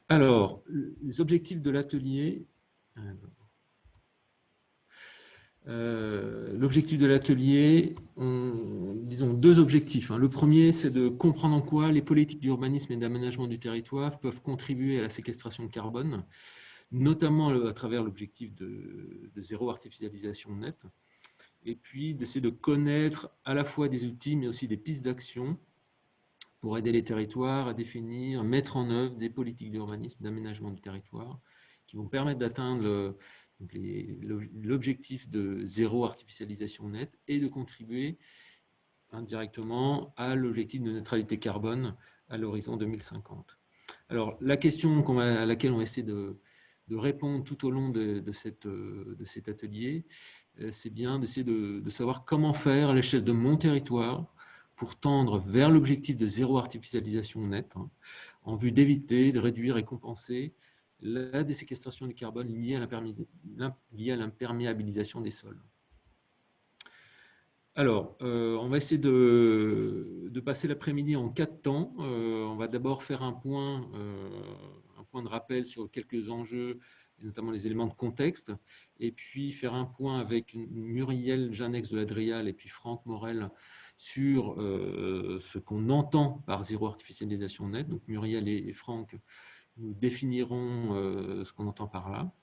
Alors, les objectifs de l'atelier. L'objectif de l'atelier, disons deux objectifs. Le premier, c'est de comprendre en quoi les politiques d'urbanisme et d'aménagement du territoire peuvent contribuer à la séquestration de carbone, notamment à travers l'objectif de zéro artificialisation nette. Et puis d'essayer de connaître à la fois des outils, mais aussi des pistes d'action pour aider les territoires à définir, mettre en œuvre des politiques d'urbanisme, d'aménagement du territoire, qui vont permettre d'atteindre l'objectif de zéro artificialisation nette et de contribuer indirectement à l'objectif de neutralité carbone à l'horizon 2050. Alors, la question à laquelle on essaie de répondre tout au long de cet atelier, c'est bien d'essayer de savoir comment faire à l'échelle de mon territoire pour tendre vers l'objectif de zéro artificialisation nette, en vue d'éviter, de réduire et compenser la déséquestration du carbone liée à l'imperméabilisation des sols. Alors, on va essayer de passer l'après-midi en 4 temps. On va d'abord faire un point de rappel sur quelques enjeux, et notamment les éléments de contexte, et puis faire un point avec Muriel Janex de l'Adrial et puis Franck Morel sur ce qu'on entend par zéro artificialisation nette. Donc Muriel et Franck nous définiront ce qu'on entend par là.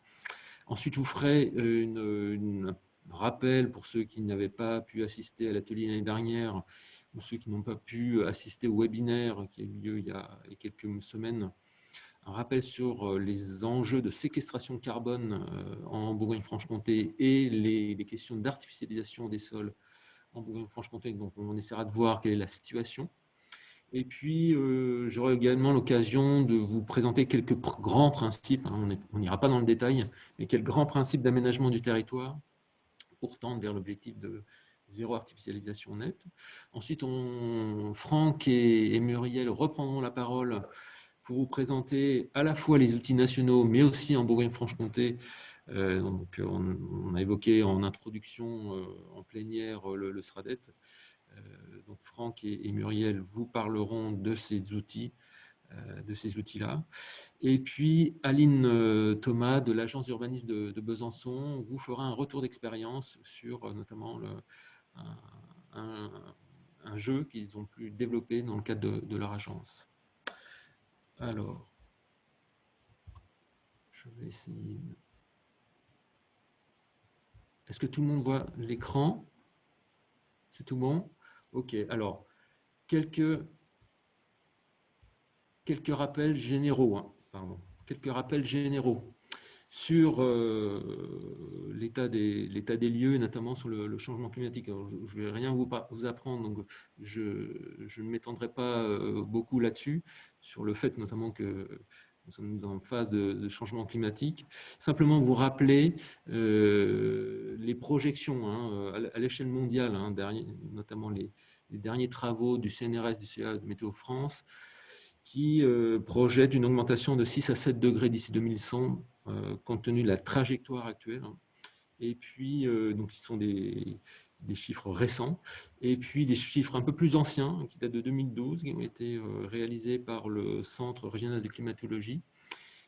Ensuite, je vous ferai une rappel pour ceux qui n'avaient pas pu assister à l'atelier l'année dernière ou ceux qui n'ont pas pu assister au webinaire qui a eu lieu il y a quelques semaines. Un rappel sur les enjeux de séquestration de carbone en Bourgogne-Franche-Comté et les questions d'artificialisation des sols en Bourgogne-Franche-Comté. Donc, on essaiera de voir quelle est la situation. Et puis, j'aurai également l'occasion de vous présenter quelques grands principes. On n'ira pas dans le détail, mais quels grands principes d'aménagement du territoire pour tendre vers l'objectif de zéro artificialisation nette. Ensuite, Franck et Muriel reprendront la parole pour vous présenter à la fois les outils nationaux, mais aussi en Bourgogne-Franche-Comté. Donc, on a évoqué en introduction en plénière le SRADET. Donc Franck et Muriel vous parleront de ces outils-là. Et puis Aline Thomas de l'agence d'urbanisme de Besançon vous fera un retour d'expérience sur notamment un jeu qu'ils ont pu développer dans le cadre de leur agence. Alors, je vais essayer. Est-ce que tout le monde voit l'écran? C'est tout bon? Ok, alors, quelques rappels généraux, quelques rappels généraux sur l'état des lieux, notamment sur le changement climatique. Alors, je ne vais rien vous apprendre, donc je ne m'étendrai pas beaucoup là-dessus, sur le fait notamment que nous sommes en phase de changement climatique. Simplement vous rappeler les projections à l'échelle mondiale, notamment les derniers travaux du CNRS, du CA, de Météo France, qui projette une augmentation de 6 à 7 degrés d'ici 2100, compte tenu de la trajectoire actuelle. Et puis, donc, ce sont des chiffres récents, et puis des chiffres un peu plus anciens, qui datent de 2012, qui ont été réalisés par le Centre régional de climatologie,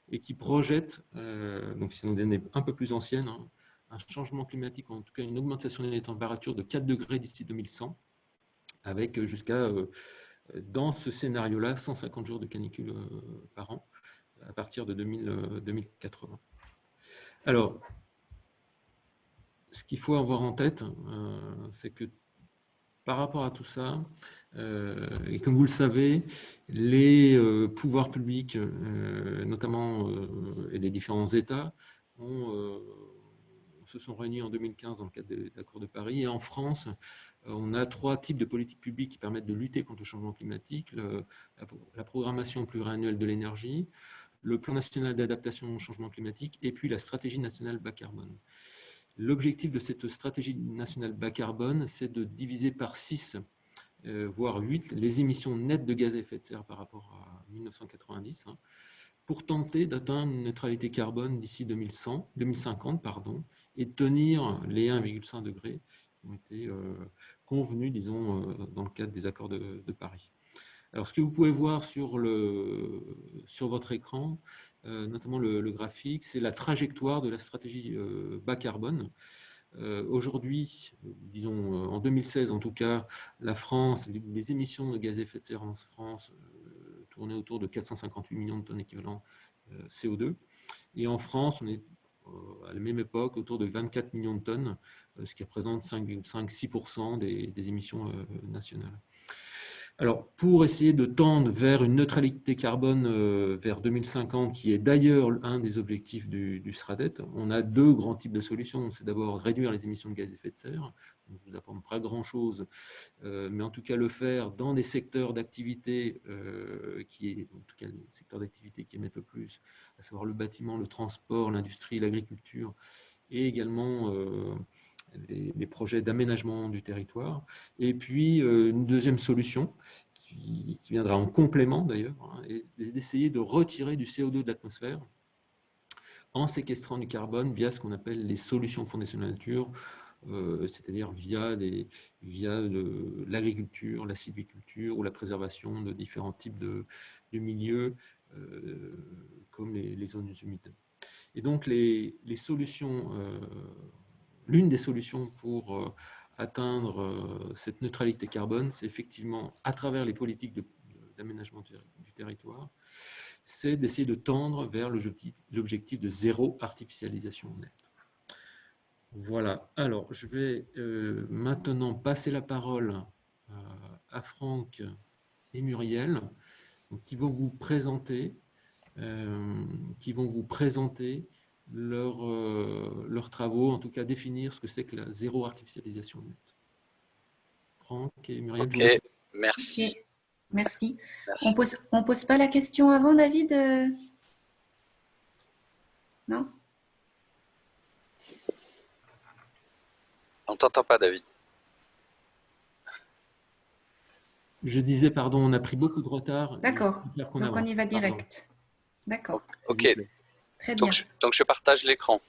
et qui projettent, donc ce sont des données un peu plus anciennes, un changement climatique, en tout cas une augmentation des températures de 4 degrés d'ici 2100, avec jusqu'à dans ce scénario-là, 150 jours de canicule par an à partir de 2080. Alors, ce qu'il faut avoir en tête, c'est que par rapport à tout ça, et comme vous le savez, les pouvoirs publics, notamment et les différents États, se sont réunis en 2015 dans le cadre des accords de Paris. Et en France, on a 3 types de politiques publiques qui permettent de lutter contre le changement climatique. La programmation pluriannuelle de l'énergie, le plan national d'adaptation au changement climatique et puis la stratégie nationale bas carbone. L'objectif de cette stratégie nationale bas carbone, c'est de diviser par 6, voire 8, les émissions nettes de gaz à effet de serre par rapport à 1990, pour tenter d'atteindre une neutralité carbone d'ici 2050, et tenir les 1,5 degrés qui ont été convenus, disons, dans le cadre des accords de Paris. Alors, ce que vous pouvez voir sur sur votre écran, notamment le graphique, c'est la trajectoire de la stratégie bas carbone. Aujourd'hui, disons en 2016 en tout cas, la France, les émissions de gaz à effet de serre en France tournaient autour de 458 millions de tonnes équivalent CO2. Et en France, on est à la même époque autour de 24 millions de tonnes, ce qui représente 5,6% des émissions nationales. Alors, pour essayer de tendre vers une neutralité carbone vers 2050, qui est d'ailleurs un des objectifs du SRADET, on a deux grands types de solutions. C'est d'abord réduire les émissions de gaz à effet de serre. On ne vous apprend pas grand-chose, mais en tout cas le faire dans des secteurs d'activité en tout cas les secteurs d'activité qui émettent le plus, à savoir le bâtiment, le transport, l'industrie, l'agriculture, et également les projets d'aménagement du territoire. Et puis, une deuxième solution, qui viendra en complément d'ailleurs, est d'essayer de retirer du CO2 de l'atmosphère en séquestrant du carbone via ce qu'on appelle les solutions fondées sur la nature, c'est-à-dire via l'agriculture, la sylviculture ou la préservation de différents types de milieux, comme les zones humides. Et donc, les solutions, l'une des solutions pour atteindre cette neutralité carbone, c'est effectivement, à travers les politiques d'aménagement du territoire, c'est d'essayer de tendre vers l'objectif de zéro artificialisation nette. Voilà. Alors, je vais maintenant passer la parole à Franck et Muriel, donc, qui vont vous présenter leurs travaux, en tout cas définir ce que c'est que la zéro artificialisation nette. Franck et Muriel, Ok, merci. Okay. Merci. Merci. On pose pas la question avant, David? Non? On t'entend pas, David. Je disais, pardon, on a pris beaucoup de retard. D'accord, donc on y va direct. D'accord. Ok, Très bien. Donc je partage l'écran.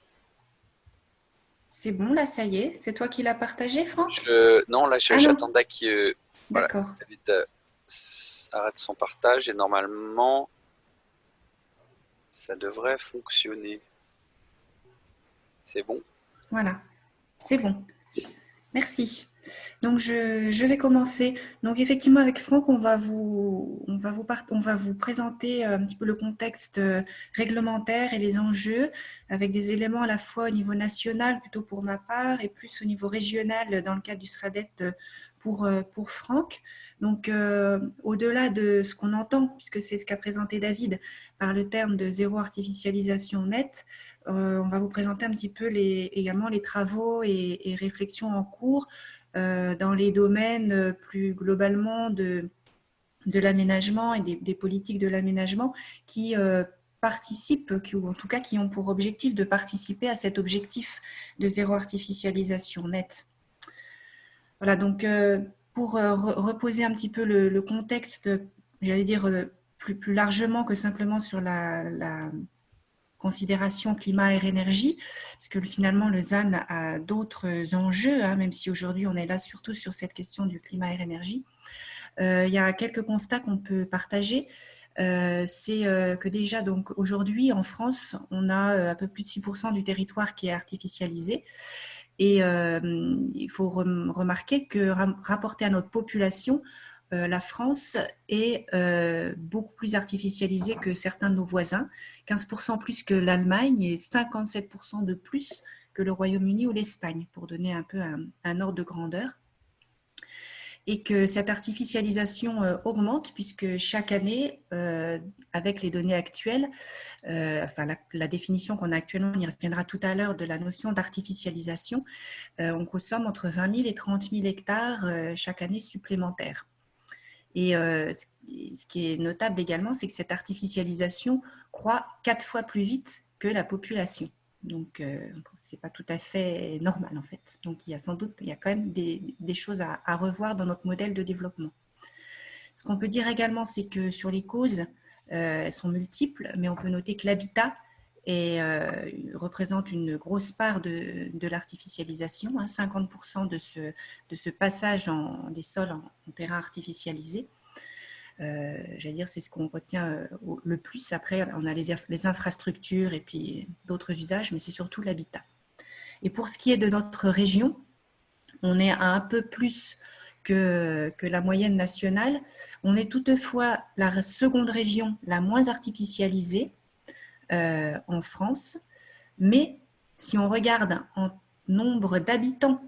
C'est bon, là, ça y est. C'est toi qui l'as partagé, Franck? Non, là, j'attendais que voilà, David arrête son partage et normalement, ça devrait fonctionner. C'est bon? Voilà, c'est bon. Merci. Donc, je vais commencer. Donc, effectivement, avec Franck, on va vous présenter un petit peu le contexte réglementaire et les enjeux, avec des éléments à la fois au niveau national, plutôt pour ma part, et plus au niveau régional, dans le cadre du SRADET pour Franck. Donc, au-delà de ce qu'on entend, puisque c'est ce qu'a présenté David, par le terme de zéro artificialisation nette, on va vous présenter un petit peu également les travaux et réflexions en cours dans les domaines plus globalement de l'aménagement et des politiques de l'aménagement qui participent, ou en tout cas qui ont pour objectif de participer à cet objectif de zéro artificialisation nette. Voilà, donc pour reposer un petit peu le contexte, j'allais dire plus largement que simplement sur la considération climat, air, énergie, parce que finalement le ZAN a d'autres enjeux, même si aujourd'hui on est là surtout sur cette question du climat, air, énergie. Il y a quelques constats qu'on peut partager. C'est que déjà, donc aujourd'hui en France, on a un peu plus de 6% du territoire qui est artificialisé. Et il faut remarquer que rapporté à notre population, la France est beaucoup plus artificialisée que certains de nos voisins, 15% plus que l'Allemagne et 57% de plus que le Royaume-Uni ou l'Espagne, pour donner un peu un ordre de grandeur. Et que cette artificialisation augmente puisque chaque année, avec les données actuelles, enfin la définition qu'on a actuellement, on y reviendra tout à l'heure, de la notion d'artificialisation, on consomme entre 20 000 et 30 000 hectares chaque année supplémentaires. Et ce qui est notable également, c'est que cette artificialisation croît 4 fois plus vite que la population. Donc, ce n'est pas tout à fait normal en fait. Donc, il y a quand même des choses à revoir dans notre modèle de développement. Ce qu'on peut dire également, c'est que sur les causes, elles sont multiples, mais on peut noter que l'habitat représente une grosse part de l'artificialisation, 50% de ce passage des sols en terrain artificialisé. J'allais dire, c'est ce qu'on retient le plus. Après, on a les infrastructures et puis d'autres usages, mais c'est surtout l'habitat. Et pour ce qui est de notre région, on est à un peu plus que la moyenne nationale. On est toutefois la seconde région la moins artificialisée en France. Mais si on regarde en nombre d'habitants,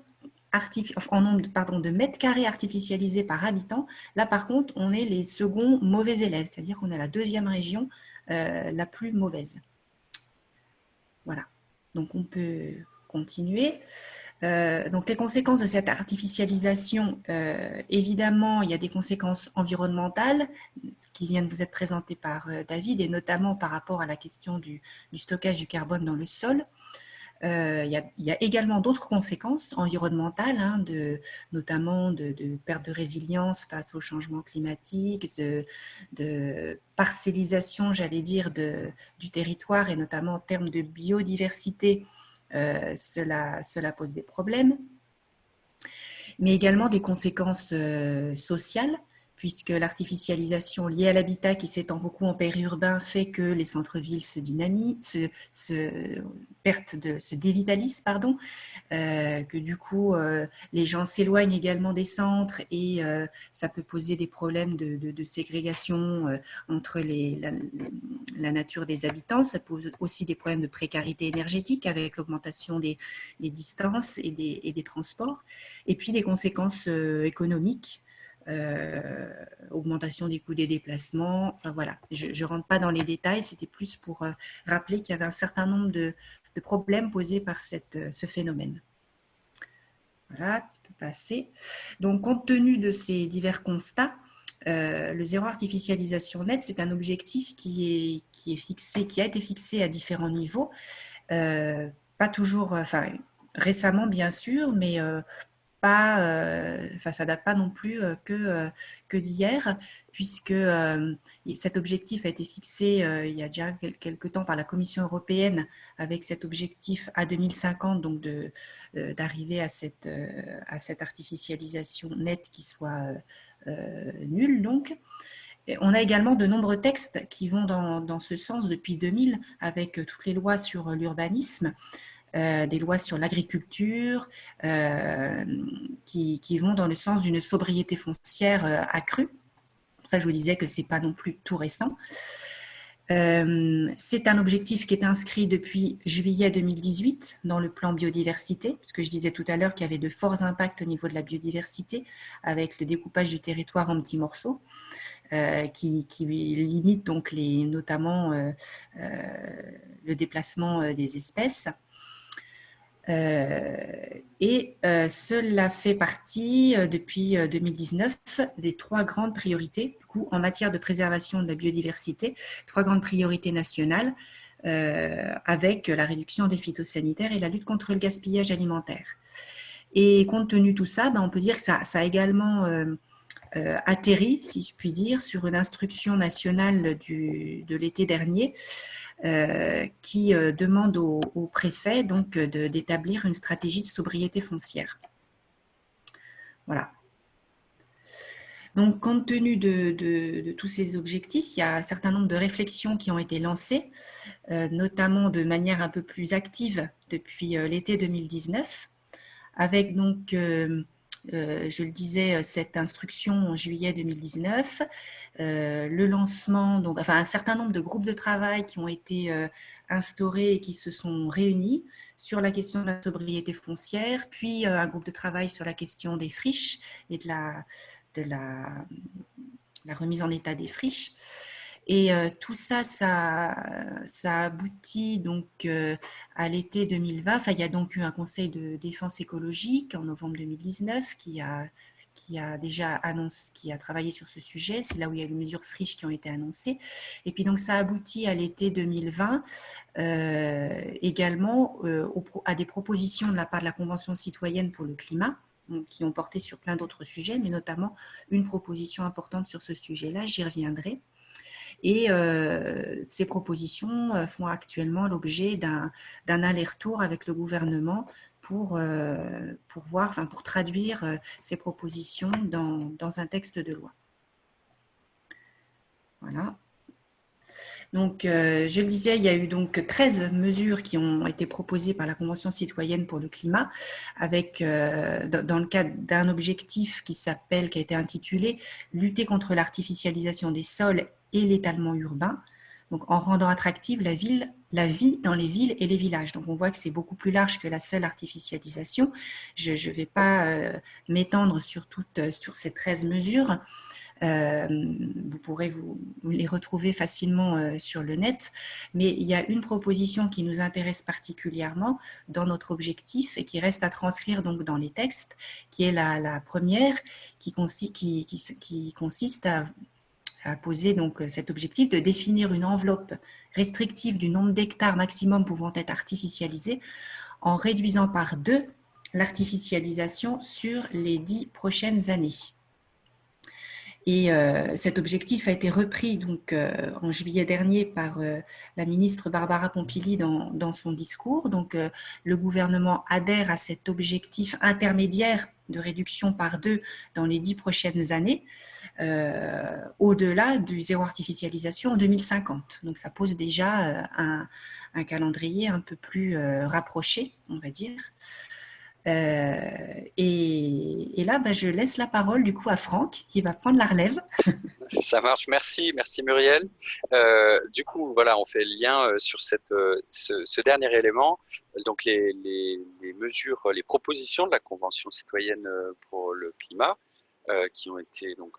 en nombre de mètres carrés artificialisés par habitant, là par contre, on est les seconds mauvais élèves, c'est-à-dire qu'on est la deuxième région la plus mauvaise. Voilà, donc on peut continuer. Donc les conséquences de cette artificialisation, évidemment, il y a des conséquences environnementales qui viennent de vous être présentées par David, et notamment par rapport à la question du stockage du carbone dans le sol. Il y a également d'autres conséquences environnementales, hein, notamment de perte de résilience face au changement climatique, de parcellisation, j'allais dire, du territoire, et notamment en termes de biodiversité. Cela pose des problèmes, mais également des conséquences sociales, puisque l'artificialisation liée à l'habitat qui s'étend beaucoup en périurbain fait que les centres-villes se dévitalisent, que du coup les gens s'éloignent également des centres, et ça peut poser des problèmes de ségrégation entre la nature des habitants. Ça pose aussi des problèmes de précarité énergétique avec l'augmentation des distances et des transports, et puis des conséquences économiques. Augmentation des coûts des déplacements, enfin voilà, je ne rentre pas dans les détails, c'était plus pour rappeler qu'il y avait un certain nombre de problèmes posés par ce phénomène. Voilà, tu peux passer. Donc, compte tenu de ces divers constats, le zéro artificialisation nette, c'est un objectif qui a été fixé à différents niveaux, pas toujours, enfin récemment bien sûr, mais ça date pas non plus que d'hier, puisque cet objectif a été fixé il y a déjà quelques temps par la Commission européenne, avec cet objectif à 2050, donc d'arriver à cette artificialisation nette qui soit nulle. Donc, on a également de nombreux textes qui vont dans ce sens depuis 2000, avec toutes les lois sur l'urbanisme, des lois sur l'agriculture qui vont dans le sens d'une sobriété foncière accrue. C'est pour ça que je vous disais que ce n'est pas non plus tout récent. C'est un objectif qui est inscrit depuis juillet 2018 dans le plan biodiversité, puisque je disais tout à l'heure qu'il y avait de forts impacts au niveau de la biodiversité, avec le découpage du territoire en petits morceaux. Qui limite donc notamment le déplacement des espèces. Cela fait partie, depuis 2019, des 3 grandes priorités, du coup, en matière de préservation de la biodiversité, 3 grandes priorités nationales, avec la réduction des phytosanitaires et la lutte contre le gaspillage alimentaire. Et compte tenu de tout ça, on peut dire que ça a également atterri, si je puis dire, sur une instruction nationale de l'été dernier, qui demande au préfet donc d'établir une stratégie de sobriété foncière. Voilà. Donc, compte tenu de tous ces objectifs, il y a un certain nombre de réflexions qui ont été lancées, notamment de manière un peu plus active depuis l'été 2019, avec donc je le disais, cette instruction en juillet 2019, le lancement, donc, enfin, un certain nombre de groupes de travail qui ont été instaurés et qui se sont réunis sur la question de la sobriété foncière, puis un groupe de travail sur la question des friches et de la remise en état des friches. Et tout ça, ça aboutit donc à l'été 2020. Enfin, il y a donc eu un conseil de défense écologique en novembre 2019 qui a déjà annoncé, qui a travaillé sur ce sujet. C'est là où il y a les mesures friches qui ont été annoncées. Et puis donc ça aboutit à l'été 2020 également à des propositions de la part de la Convention citoyenne pour le climat, qui ont porté sur plein d'autres sujets, mais notamment une proposition importante sur ce sujet-là, j'y reviendrai. Et ces propositions font actuellement l'objet d'un aller-retour avec le gouvernement pour traduire ces propositions dans un texte de loi. Voilà. Donc, je le disais, il y a eu donc 13 mesures qui ont été proposées par la Convention citoyenne pour le climat, avec, dans le cadre d'un objectif qui a été intitulé « Lutter contre l'artificialisation des sols et l'étalement urbain », donc en rendant attractive la vie dans les villes et les villages. Donc, on voit que c'est beaucoup plus large que la seule artificialisation. Je ne vais pas m'étendre sur ces 13 mesures. Vous pourrez vous les retrouver facilement sur le net, mais il y a une proposition qui nous intéresse particulièrement dans notre objectif et qui reste à transcrire donc dans les textes, qui est la première, qui consiste à poser donc cet objectif de définir une enveloppe restrictive du nombre d'hectares maximum pouvant être artificialisés en réduisant par 2 l'artificialisation sur les 10 prochaines années. Et cet objectif a été repris donc, en juillet dernier par la ministre Barbara Pompili dans son discours. Donc, le gouvernement adhère à cet objectif intermédiaire de réduction par 2 dans les 10 prochaines années, au-delà du zéro artificialisation en 2050. Donc, ça pose déjà un calendrier un peu plus rapproché, on va dire. Et là, je laisse la parole du coup à Franck qui va prendre la relève. Ça marche, merci Muriel. Du coup, voilà, on fait le lien sur ce dernier élément. Donc les mesures, les propositions de la Convention citoyenne pour le climat qui ont été donc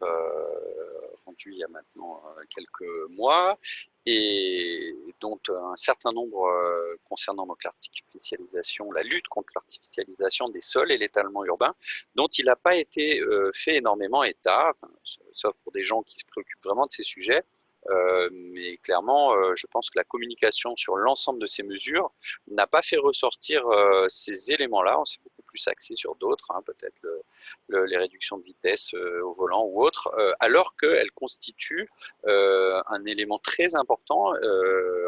rendues il y a maintenant quelques mois et dont un certain nombre concernant donc l'artificialisation, la lutte contre l'artificialisation des sols et l'étalement urbain, dont il n'a pas été fait énormément état, enfin, sauf pour des gens qui se préoccupent vraiment de ces sujets. Mais clairement, je pense que la communication sur l'ensemble de ces mesures n'a pas fait ressortir ces éléments-là. On s'est beaucoup plus axé sur d'autres, hein, peut-être les réductions de vitesse au volant ou autres, alors qu'elles constituent un élément très important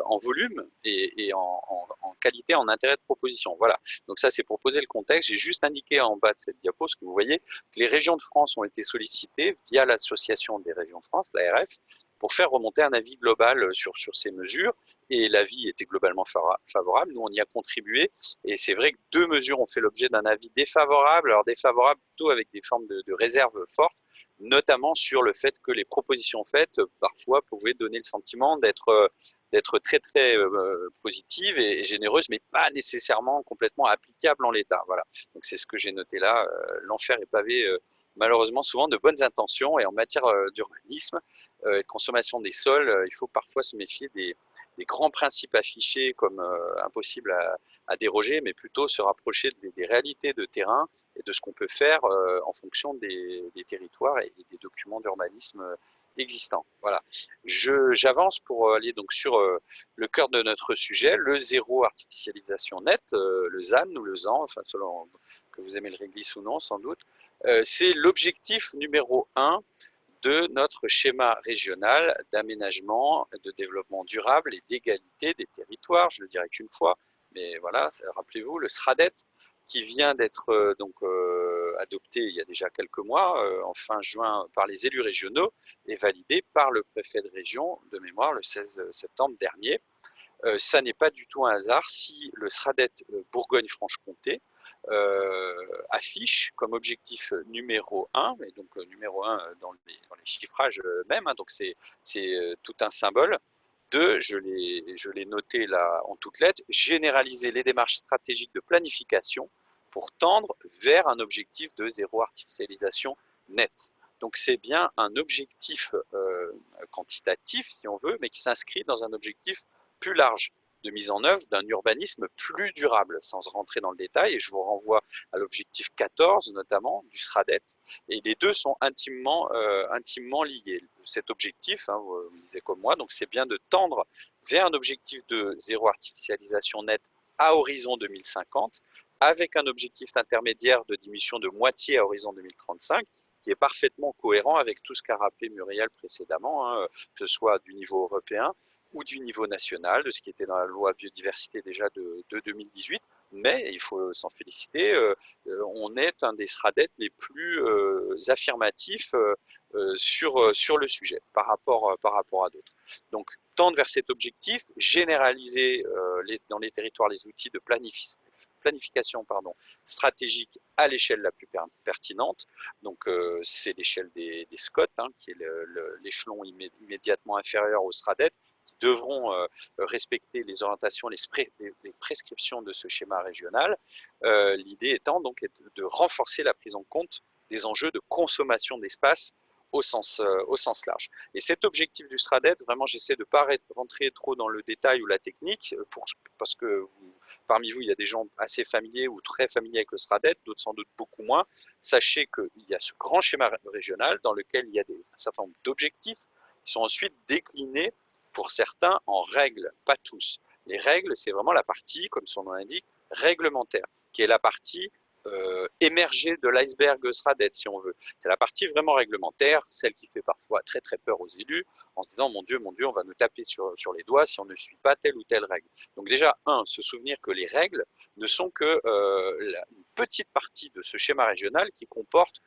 en volume et en qualité, en intérêt de proposition. Voilà. Donc ça, c'est pour poser le contexte. J'ai juste indiqué en bas de cette diapo, ce que vous voyez, que les régions de France ont été sollicitées via l'Association des régions de France, l'ARF, pour faire remonter un avis global sur ces mesures. Et l'avis était globalement favorable. Nous, on y a contribué. Et c'est vrai que 2 mesures ont fait l'objet d'un avis défavorable. Alors défavorable plutôt avec des formes de réserve fortes, notamment sur le fait que les propositions faites, parfois, pouvaient donner le sentiment d'être très, très positives et généreuses, mais pas nécessairement complètement applicables en l'état. Voilà. Donc c'est ce que j'ai noté là. L'enfer est pavé, malheureusement, souvent de bonnes intentions. Et en matière d'urbanisme, et de consommation des sols, il faut parfois se méfier des grands principes affichés comme impossibles à déroger, mais plutôt se rapprocher des réalités de terrain et de ce qu'on peut faire en fonction des territoires et des documents d'urbanisme existants. Voilà. J'avance pour aller donc sur le cœur de notre sujet, le zéro artificialisation nette, le ZAN ou le ZAN, enfin selon que vous aimez le réglisse ou non sans doute. C'est l'objectif numéro 1 de notre schéma régional d'aménagement, de développement durable et d'égalité des territoires. Je ne le dirai qu'une fois, mais voilà, rappelez-vous, le SRADET qui vient d'être adopté il y a déjà quelques mois, en fin juin, par les élus régionaux et validé par le préfet de région de mémoire le 16 septembre dernier. Ça n'est pas du tout un hasard si le SRADET Bourgogne-Franche-Comté affiche comme objectif numéro 1, et donc numéro 1 dans les chiffrages même, hein, donc c'est tout un symbole, de, je l'ai noté là en toutes lettres, généraliser les démarches stratégiques de planification pour tendre vers un objectif de zéro artificialisation nette. Donc c'est bien un objectif quantitatif, si on veut, mais qui s'inscrit dans un objectif plus large de mise en œuvre d'un urbanisme plus durable, sans rentrer dans le détail. Et je vous renvoie à l'objectif 14, notamment, du SRADET. Et les deux sont intimement liés. Cet objectif, hein, vous le disiez comme moi, donc c'est bien de tendre vers un objectif de zéro artificialisation nette à horizon 2050, avec un objectif intermédiaire de diminution de moitié à horizon 2035, qui est parfaitement cohérent avec tout ce qu'a rappelé Muriel précédemment, hein, que ce soit du niveau européen ou du niveau national, de ce qui était dans la loi biodiversité déjà de 2018. Mais il faut s'en féliciter, on est un des SRADET les plus affirmatifs sur le sujet par rapport à d'autres. Donc, tendre vers cet objectif, généraliser dans les territoires les outils de planification stratégique à l'échelle la plus pertinente. Donc, c'est l'échelle des SCOT, hein, qui est l'échelon immédiatement inférieur au SRADET, qui devront respecter les orientations, les prescriptions de ce schéma régional. L'idée étant donc de renforcer la prise en compte des enjeux de consommation d'espace au sens large. Et cet objectif du SRADET, vraiment, j'essaie de ne pas rentrer trop dans le détail ou la technique, parce que parmi vous, il y a des gens assez familiers ou très familiers avec le SRADET, d'autres sans doute beaucoup moins. Sachez qu'il y a ce grand schéma régional dans lequel il y a un certain nombre d'objectifs qui sont ensuite déclinés pour certains en règles, pas tous. Les règles, c'est vraiment la partie, comme son nom l'indique, réglementaire, qui est la partie émergée de l'iceberg SRADET, si on veut. C'est la partie vraiment réglementaire, celle qui fait parfois très très peur aux élus, en se disant mon Dieu, on va nous taper sur les doigts si on ne suit pas telle ou telle règle. Donc déjà, se souvenir que les règles ne sont que une petite partie de ce schéma régional qui comporte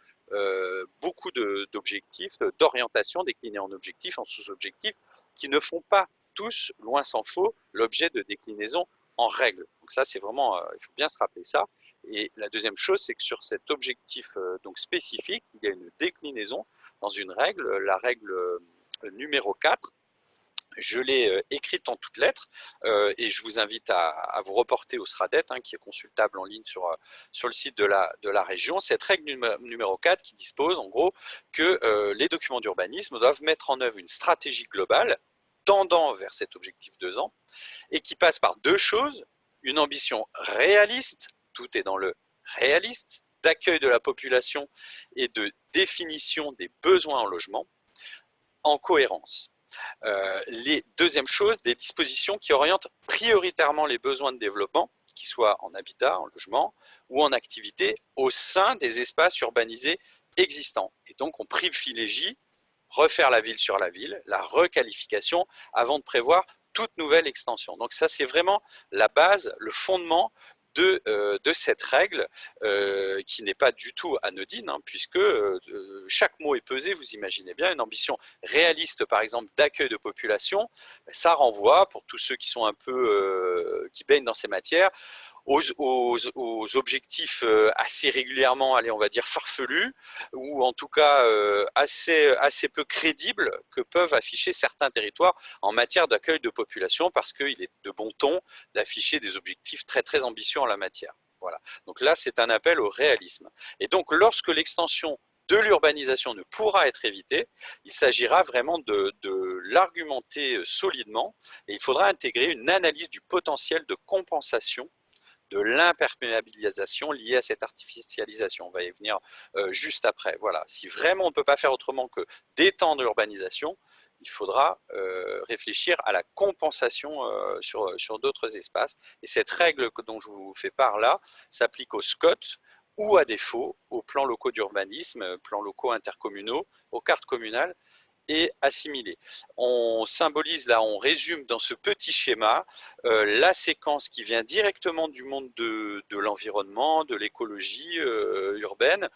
beaucoup d'objectifs, d'orientation déclinés en objectifs, en sous-objectifs, qui ne font pas tous, loin s'en faut, l'objet de déclinaison en règles. Donc ça, c'est vraiment, il faut bien se rappeler ça. Et la deuxième chose, c'est que sur cet objectif donc spécifique, il y a une déclinaison dans une règle, la règle numéro 4. Je l'ai écrite en toutes lettres et je vous invite à vous reporter au SRADET, hein, qui est consultable en ligne sur le site de la région. Cette règle numéro 4 qui dispose en gros que les documents d'urbanisme doivent mettre en œuvre une stratégie globale tendant vers cet objectif 2 ans et qui passe par deux choses, une ambition réaliste, tout est dans le réaliste, d'accueil de la population et de définition des besoins en logement en cohérence. Les deuxième chose, des dispositions qui orientent prioritairement les besoins de développement, qu'ils soient en habitat, en logement ou en activité, au sein des espaces urbanisés existants. Et donc on privilégie refaire la ville sur la ville, la requalification, avant de prévoir toute nouvelle extension. Donc ça, c'est vraiment la base, le fondement de cette règle qui n'est pas du tout anodine, hein, puisque chaque mot est pesé, vous imaginez bien, une ambition réaliste, par exemple, d'accueil de population, ça renvoie, pour tous ceux qui sont un peu, qui baignent dans ces matières, aux objectifs assez régulièrement, allez, on va dire farfelus, ou en tout cas assez peu crédibles que peuvent afficher certains territoires en matière d'accueil de population, parce qu'il est de bon ton d'afficher des objectifs très très ambitieux en la matière. Voilà. Donc là, c'est un appel au réalisme. Et donc, lorsque l'extension de l'urbanisation ne pourra être évitée, il s'agira vraiment de l'argumenter solidement, et il faudra intégrer une analyse du potentiel de compensation de l'imperméabilisation liée à cette artificialisation. On va y venir juste après. Voilà. Si vraiment on ne peut pas faire autrement que d'étendre l'urbanisation, il faudra réfléchir à la compensation sur d'autres espaces. Et cette règle dont je vous fais part là s'applique aux SCOT ou à défaut aux plans locaux d'urbanisme, plans locaux intercommunaux, aux cartes communales et assimilés. On symbolise là, on résume dans ce petit schéma la séquence qui vient directement du monde de l'environnement, de l'écologie urbaine,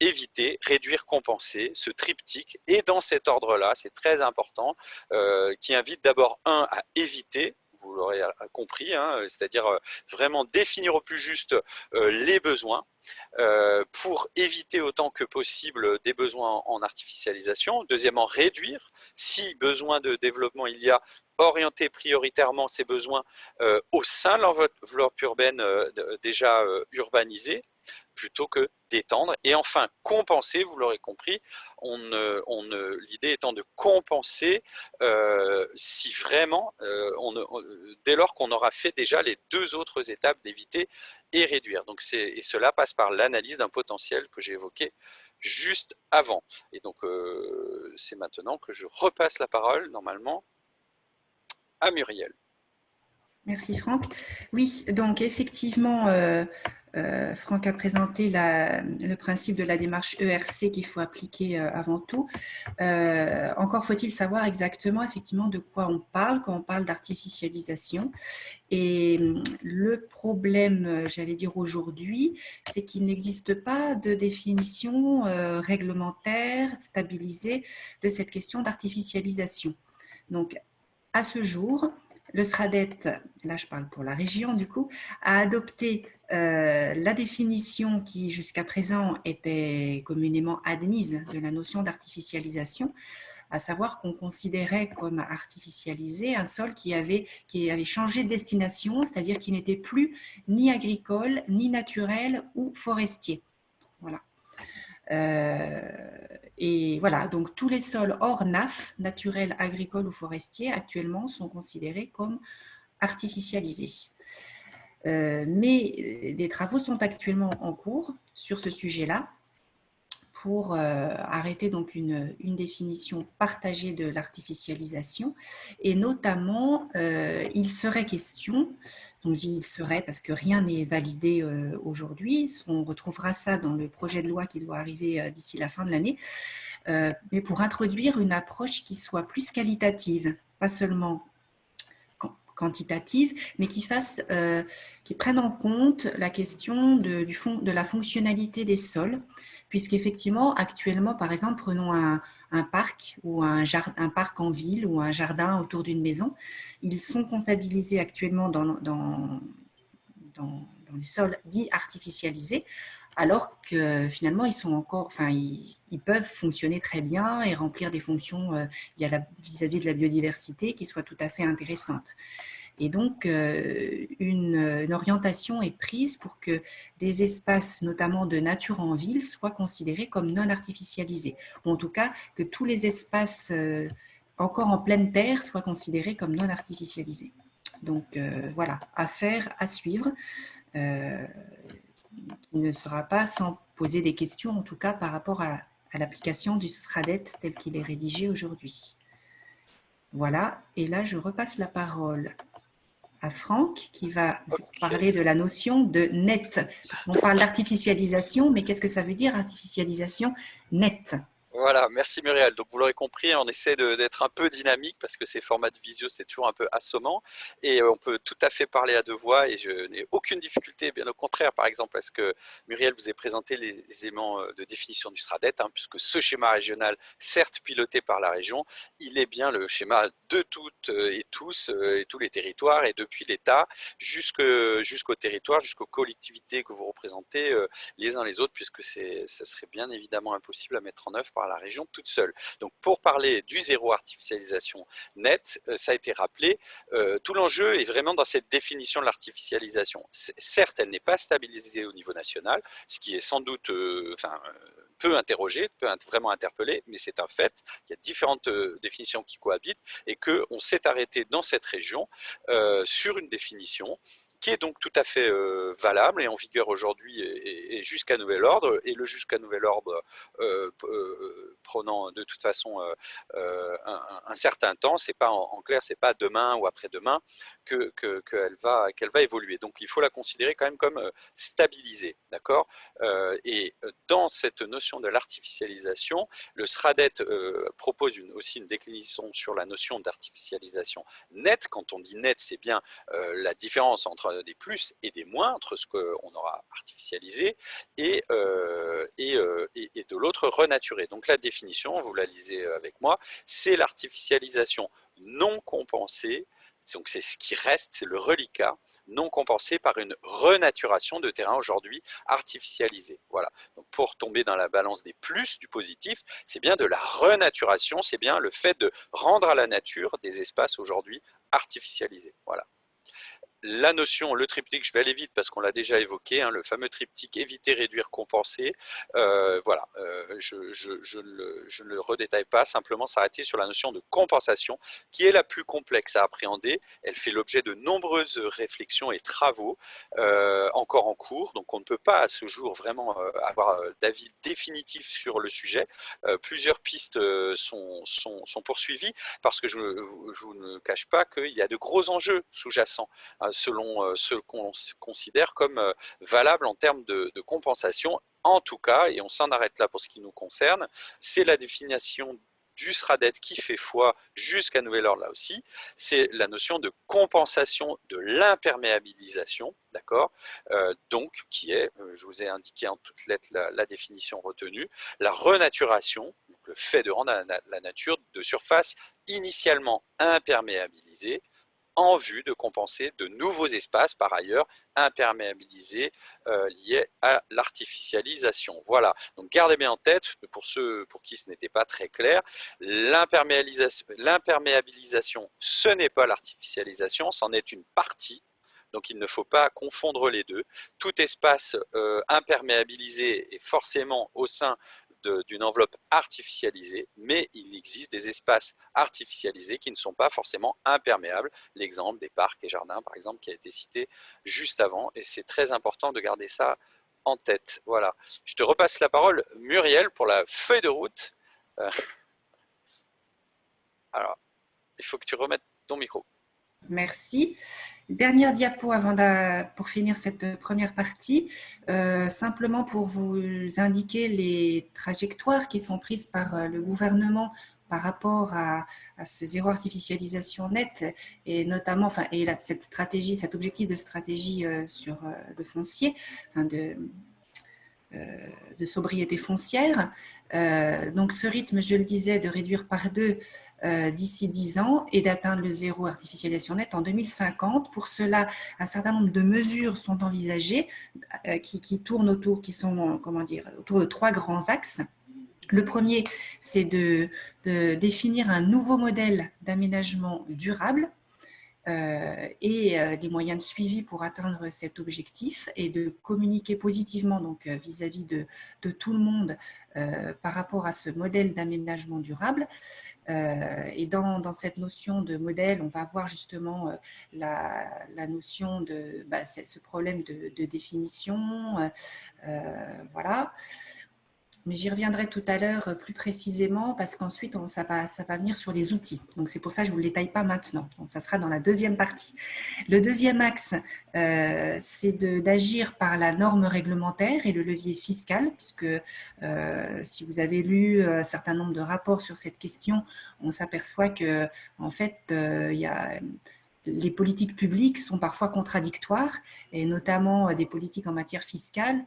éviter, réduire, compenser, ce triptyque, et dans cet ordre-là, c'est très important, qui invite d'abord à éviter, vous l'aurez compris, hein, c'est-à-dire vraiment définir au plus juste les besoins, pour éviter autant que possible des besoins en artificialisation. Deuxièmement, réduire, si besoin de développement il y a, orienter prioritairement ces besoins au sein de l'enveloppe urbaine déjà urbanisée, plutôt que d'étendre. Et enfin, compenser, vous l'aurez compris, l'idée étant de compenser si vraiment, dès lors qu'on aura fait déjà les deux autres étapes d'éviter et réduire. Donc et cela passe par l'analyse d'un potentiel que j'ai évoqué juste avant. Et donc, c'est maintenant que je repasse la parole, normalement, à Muriel. Merci Franck. Oui, donc effectivement, Franck a présenté le principe de la démarche ERC qu'il faut appliquer avant tout. Encore faut-il savoir exactement effectivement de quoi on parle quand on parle d'artificialisation. Et le problème, j'allais dire aujourd'hui, c'est qu'il n'existe pas de définition réglementaire stabilisée de cette question d'artificialisation. Donc, à ce jour, le SRADET, là je parle pour la région du coup, a adopté la définition qui jusqu'à présent était communément admise de la notion d'artificialisation, à savoir qu'on considérait comme artificialisé un sol qui avait changé de destination, c'est-à-dire qui n'était plus ni agricole, ni naturel ou forestier. Voilà. Et voilà, donc tous les sols hors NAF, naturels, agricoles ou forestiers, actuellement sont considérés comme artificialisés. Mais des travaux sont actuellement en cours sur ce sujet-là pour arrêter donc une définition partagée de l'artificialisation. Et notamment, il serait question, donc je dis il serait parce que rien n'est validé aujourd'hui, on retrouvera ça dans le projet de loi qui doit arriver d'ici la fin de l'année, mais pour introduire une approche qui soit plus qualitative, pas seulement quantitative, mais qui prenne en compte la question de la fonctionnalité des sols, puisqu'effectivement, actuellement, par exemple, prenons un parc ou un parc en ville ou un jardin autour d'une maison, ils sont comptabilisés actuellement dans les sols dits artificialisés, alors que finalement, ils peuvent fonctionner très bien et remplir des fonctions vis-à-vis de la biodiversité qui soient tout à fait intéressantes. Et donc, une orientation est prise pour que des espaces, notamment de nature en ville, soient considérés comme non artificialisés. Ou en tout cas, que tous les espaces encore en pleine terre soient considérés comme non artificialisés. Donc, voilà, affaire à suivre. Qui ne sera pas sans poser des questions, en tout cas par rapport à l'application du SRADET tel qu'il est rédigé aujourd'hui. Voilà, et là je repasse la parole à Franck qui va vous parler de la notion de net. Parce qu'on parle d'artificialisation, mais qu'est-ce que ça veut dire artificialisation nette ? Voilà, merci Muriel. Donc vous l'aurez compris, on essaie d'être un peu dynamique parce que ces formats de visio, c'est toujours un peu assommant et on peut tout à fait parler à deux voix et je n'ai aucune difficulté, bien au contraire, par exemple, parce que Muriel vous a présenté les éléments de définition du SRADET, puisque ce schéma régional, certes piloté par la région, il est bien le schéma de toutes et tous et tous les territoires et depuis l'État jusqu'au territoire, jusqu'aux collectivités que vous représentez les uns les autres, puisque ce serait bien évidemment impossible à mettre en œuvre par la région toute seule. Donc pour parler du zéro artificialisation nette, ça a été rappelé, tout l'enjeu est vraiment dans cette définition de l'artificialisation. Certes, elle n'est pas stabilisée au niveau national, ce qui est sans doute peut interroger, peut vraiment interpeller, mais c'est un fait. Il y a différentes définitions qui cohabitent et qu'on s'est arrêté dans cette région sur une définition qui est donc tout à fait valable et en vigueur aujourd'hui et jusqu'à nouvel ordre. Et le jusqu'à nouvel ordre prenant de toute façon un certain temps, c'est pas en clair, c'est pas demain ou après-demain qu'elle va évoluer. Donc il faut la considérer quand même comme stabilisée, d'accord. Et dans cette notion de l'artificialisation, le SRADET propose aussi une déclinaison sur la notion d'artificialisation nette. Quand on dit nette, c'est bien la différence entre des plus et des moins, entre ce qu'on aura artificialisé et de l'autre renaturé. Donc la définition, vous la lisez avec moi, c'est l'artificialisation non compensée. Donc c'est ce qui reste, c'est le reliquat non compensé par une renaturation de terrain aujourd'hui artificialisé. Voilà. Donc pour tomber dans la balance des plus, du positif, c'est bien de la renaturation, c'est bien le fait de rendre à la nature des espaces aujourd'hui artificialisés. Voilà. la notion, le triptyque, je vais aller vite parce qu'on l'a déjà évoqué, hein, le fameux triptyque éviter, réduire, compenser. Voilà, je ne le redétaille pas, simplement s'arrêter sur la notion de compensation qui est la plus complexe à appréhender. Elle fait l'objet de nombreuses réflexions et travaux encore en cours, donc on ne peut pas à ce jour vraiment avoir d'avis définitif sur le sujet. Plusieurs pistes sont poursuivies parce que je ne cache pas qu'il y a de gros enjeux sous-jacents selon ce qu'on considère comme valable en termes de compensation. En tout cas, et on s'en arrête là pour ce qui nous concerne, c'est la définition du SRADET qui fait foi jusqu'à nouvel ordre là aussi, c'est la notion de compensation de l'imperméabilisation, d'accord, donc qui est, je vous ai indiqué en toutes lettres la définition retenue, la renaturation, donc le fait de rendre la nature de surface initialement imperméabilisée en vue de compenser de nouveaux espaces, par ailleurs, imperméabilisés liés à l'artificialisation. Voilà, donc gardez bien en tête, pour ceux pour qui ce n'était pas très clair, l'imperméabilisation, ce n'est pas l'artificialisation, c'en est une partie. Donc il ne faut pas confondre les deux. Tout espace imperméabilisé est forcément au sein d'une enveloppe artificialisée, mais il existe des espaces artificialisés qui ne sont pas forcément imperméables. L'exemple des parcs et jardins, par exemple, qui a été cité juste avant, et c'est très important de garder ça en tête. Voilà. Je te repasse la parole, Muriel, pour la feuille de route. Alors, il faut que tu remettes ton micro. Merci. Dernière diapo pour finir cette première partie, simplement pour vous indiquer les trajectoires qui sont prises par le gouvernement par rapport à ce zéro artificialisation nette et notamment, cette stratégie, cet objectif de stratégie sur le foncier, de sobriété foncière. Donc ce rythme, je le disais, de réduire par 2 d'ici 10 ans et d'atteindre le zéro artificialisation nette en 2050. Pour cela, un certain nombre de mesures sont envisagées qui tournent autour, autour de 3 grands axes. Le premier, c'est de définir un nouveau modèle d'aménagement durable et les moyens de suivi pour atteindre cet objectif et de communiquer positivement donc vis-à-vis de tout le monde par rapport à ce modèle d'aménagement durable. Et dans cette notion de modèle, on va voir justement la notion de ce problème de définition. Voilà. Mais j'y reviendrai tout à l'heure plus précisément parce qu'ensuite, ça va venir sur les outils. Donc, c'est pour ça que je ne vous le détaille pas maintenant. Donc, ça sera dans la deuxième partie. Le deuxième axe, c'est d'agir par la norme réglementaire et le levier fiscal, puisque si vous avez lu un certain nombre de rapports sur cette question, on s'aperçoit que, en fait, les politiques publiques sont parfois contradictoires, et notamment des politiques en matière fiscale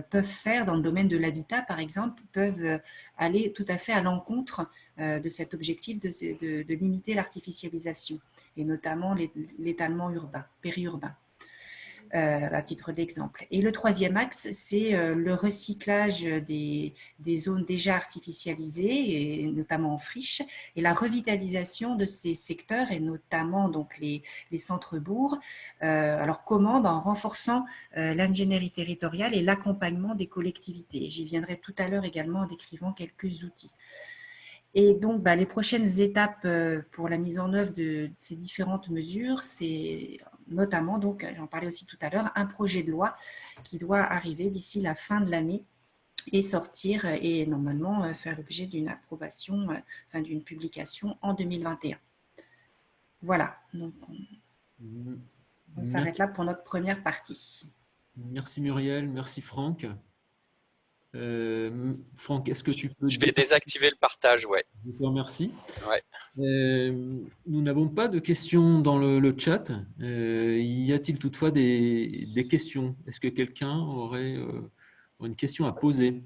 peuvent faire, dans le domaine de l'habitat par exemple, peuvent aller tout à fait à l'encontre de cet objectif de limiter l'artificialisation, et notamment l'étalement urbain, périurbain. À titre d'exemple. Et le troisième axe, c'est le recyclage des zones déjà artificialisées, et notamment en friche, et la revitalisation de ces secteurs, et notamment donc les centres-bourgs. Alors comment? En renforçant l'ingénierie territoriale et l'accompagnement des collectivités. J'y viendrai tout à l'heure également en décrivant quelques outils. Et donc, les prochaines étapes pour la mise en œuvre de ces différentes mesures, c'est notamment, donc, j'en parlais aussi tout à l'heure, un projet de loi qui doit arriver d'ici la fin de l'année et sortir et normalement faire l'objet d'une approbation, d'une publication en 2021. Voilà, donc on s'arrête là pour notre première partie. Merci Muriel, merci Franck. Franck, est-ce que tu peux... Je vais désactiver le partage, ouais. Je te remercie. Ouais. Nous n'avons pas de questions dans le chat. Y a-t-il toutefois des questions? Est-ce que quelqu'un aurait une question à poser?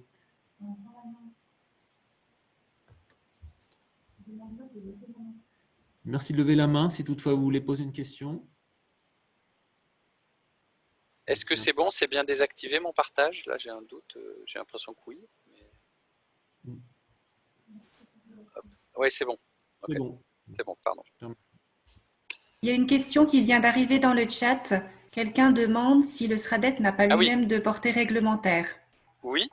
Merci de lever la main si toutefois vous voulez poser une question. Est-ce que c'est bon? C'est bien désactivé mon partage? Là, j'ai un doute. J'ai l'impression que oui. Mais... Oui, c'est bon. Okay. C'est bon, pardon. Il y a une question qui vient d'arriver dans le chat. Quelqu'un demande si le SRADET n'a pas Ah oui, lui-même de portée réglementaire. oui.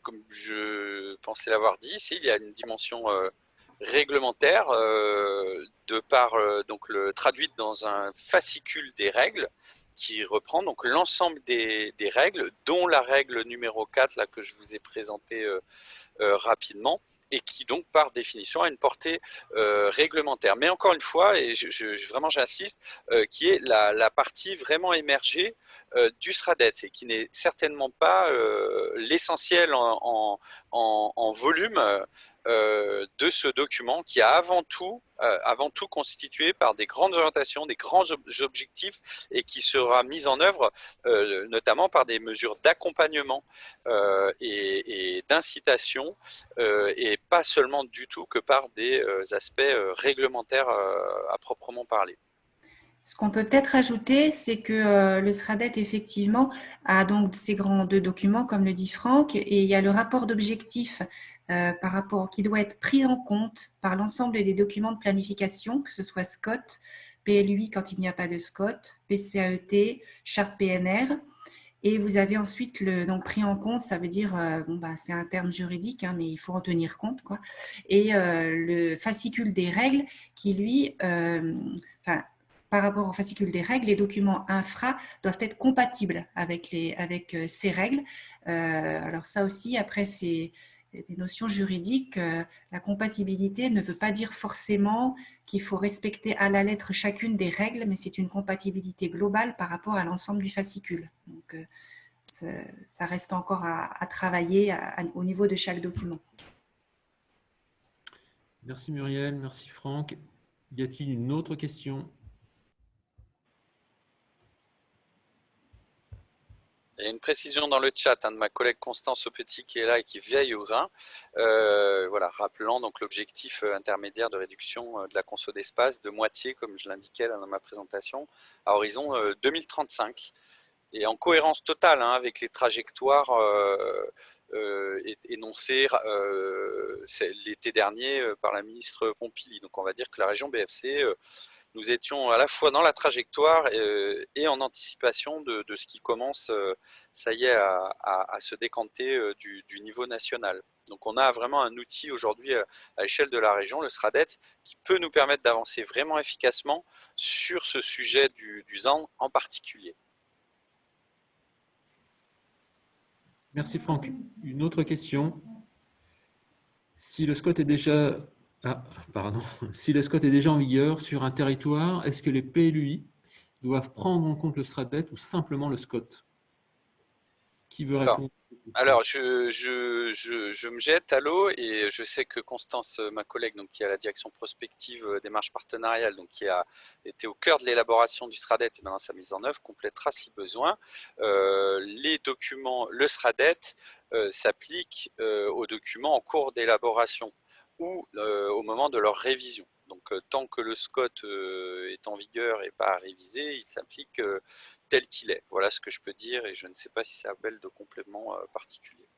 Comme je pensais l'avoir dit, il y a une dimension réglementaire de par donc traduite dans un fascicule des règles qui reprend donc l'ensemble des règles, dont la règle numéro 4 là, que je vous ai présentée rapidement, et qui donc par définition a une portée réglementaire. Mais encore une fois, et vraiment j'insiste, qui est la partie vraiment émergée du SRADET, et qui n'est certainement pas l'essentiel en volume de ce document, qui a avant tout constitué par des grandes orientations, des grands objectifs, et qui sera mis en œuvre notamment par des mesures d'accompagnement et d'incitation, et pas seulement du tout que par des aspects réglementaires à proprement parler. Ce qu'on peut peut-être ajouter, c'est que le SRADET, effectivement, a donc ces grands deux documents, comme le dit Franck, et il y a le rapport d'objectifs par rapport qui doit être pris en compte par l'ensemble des documents de planification, que ce soit SCOT, PLUI quand il n'y a pas de SCOT, PCAET, charte PNR. Et vous avez ensuite donc pris en compte, ça veut dire, c'est un terme juridique, hein, mais il faut en tenir compte, quoi. Et le fascicule des règles qui, lui, par rapport au fascicule des règles, les documents infra doivent être compatibles avec ces règles. Alors ça aussi, après, c'est des notions juridiques. La compatibilité ne veut pas dire forcément qu'il faut respecter à la lettre chacune des règles, mais c'est une compatibilité globale par rapport à l'ensemble du fascicule. Donc, ça reste encore à travailler au niveau de chaque document. Merci Muriel, merci Franck. Y a-t-il une autre question? Il y a une précision dans le chat de ma collègue Constance Aupetit qui est là et qui veille au grain. Voilà, rappelant donc l'objectif intermédiaire de réduction de la conso d'espace de moitié, comme je l'indiquais dans ma présentation, à horizon 2035. Et en cohérence totale avec les trajectoires énoncées l'été dernier par la ministre Pompili. Donc on va dire que la région BFC, nous étions à la fois dans la trajectoire et en anticipation de ce qui commence, ça y est, à se décanter du niveau national. Donc on a vraiment un outil aujourd'hui à l'échelle de la région, le SRADET, qui peut nous permettre d'avancer vraiment efficacement sur ce sujet du ZAN en particulier. Merci Franck. Une autre question. Si le SCOT est déjà, si le SCOT est déjà en vigueur sur un territoire, est-ce que les PLUI doivent prendre en compte le SRADET ou simplement le SCOT? Qui veut répondre? Alors, je me jette à l'eau, et je sais que Constance, ma collègue, donc, qui est à la direction prospective démarche partenariale, donc, qui a été au cœur de l'élaboration du SRADET et maintenant sa mise en œuvre, complétera si besoin. Les documents, le SRADET s'applique aux documents en cours d'élaboration ou au moment de leur révision. Donc, tant que le SCOT est en vigueur et pas à réviser, il s'applique tel qu'il est. Voilà ce que je peux dire, et je ne sais pas si ça appelle de complément particulier.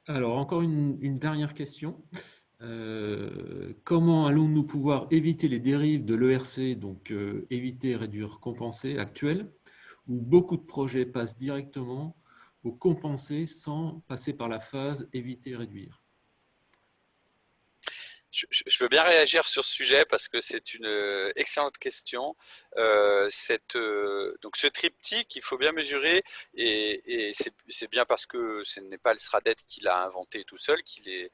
Alors, encore une dernière question. Comment allons-nous pouvoir éviter les dérives de l'ERC, donc éviter, réduire, compenser actuel, où beaucoup de projets passent directement au compenser sans passer par la phase éviter, réduire? Je veux bien réagir sur ce sujet parce que c'est une excellente question. Donc ce triptyque, il faut bien mesurer, et c'est bien parce que ce n'est pas le SRADET qui l'a inventé tout seul, il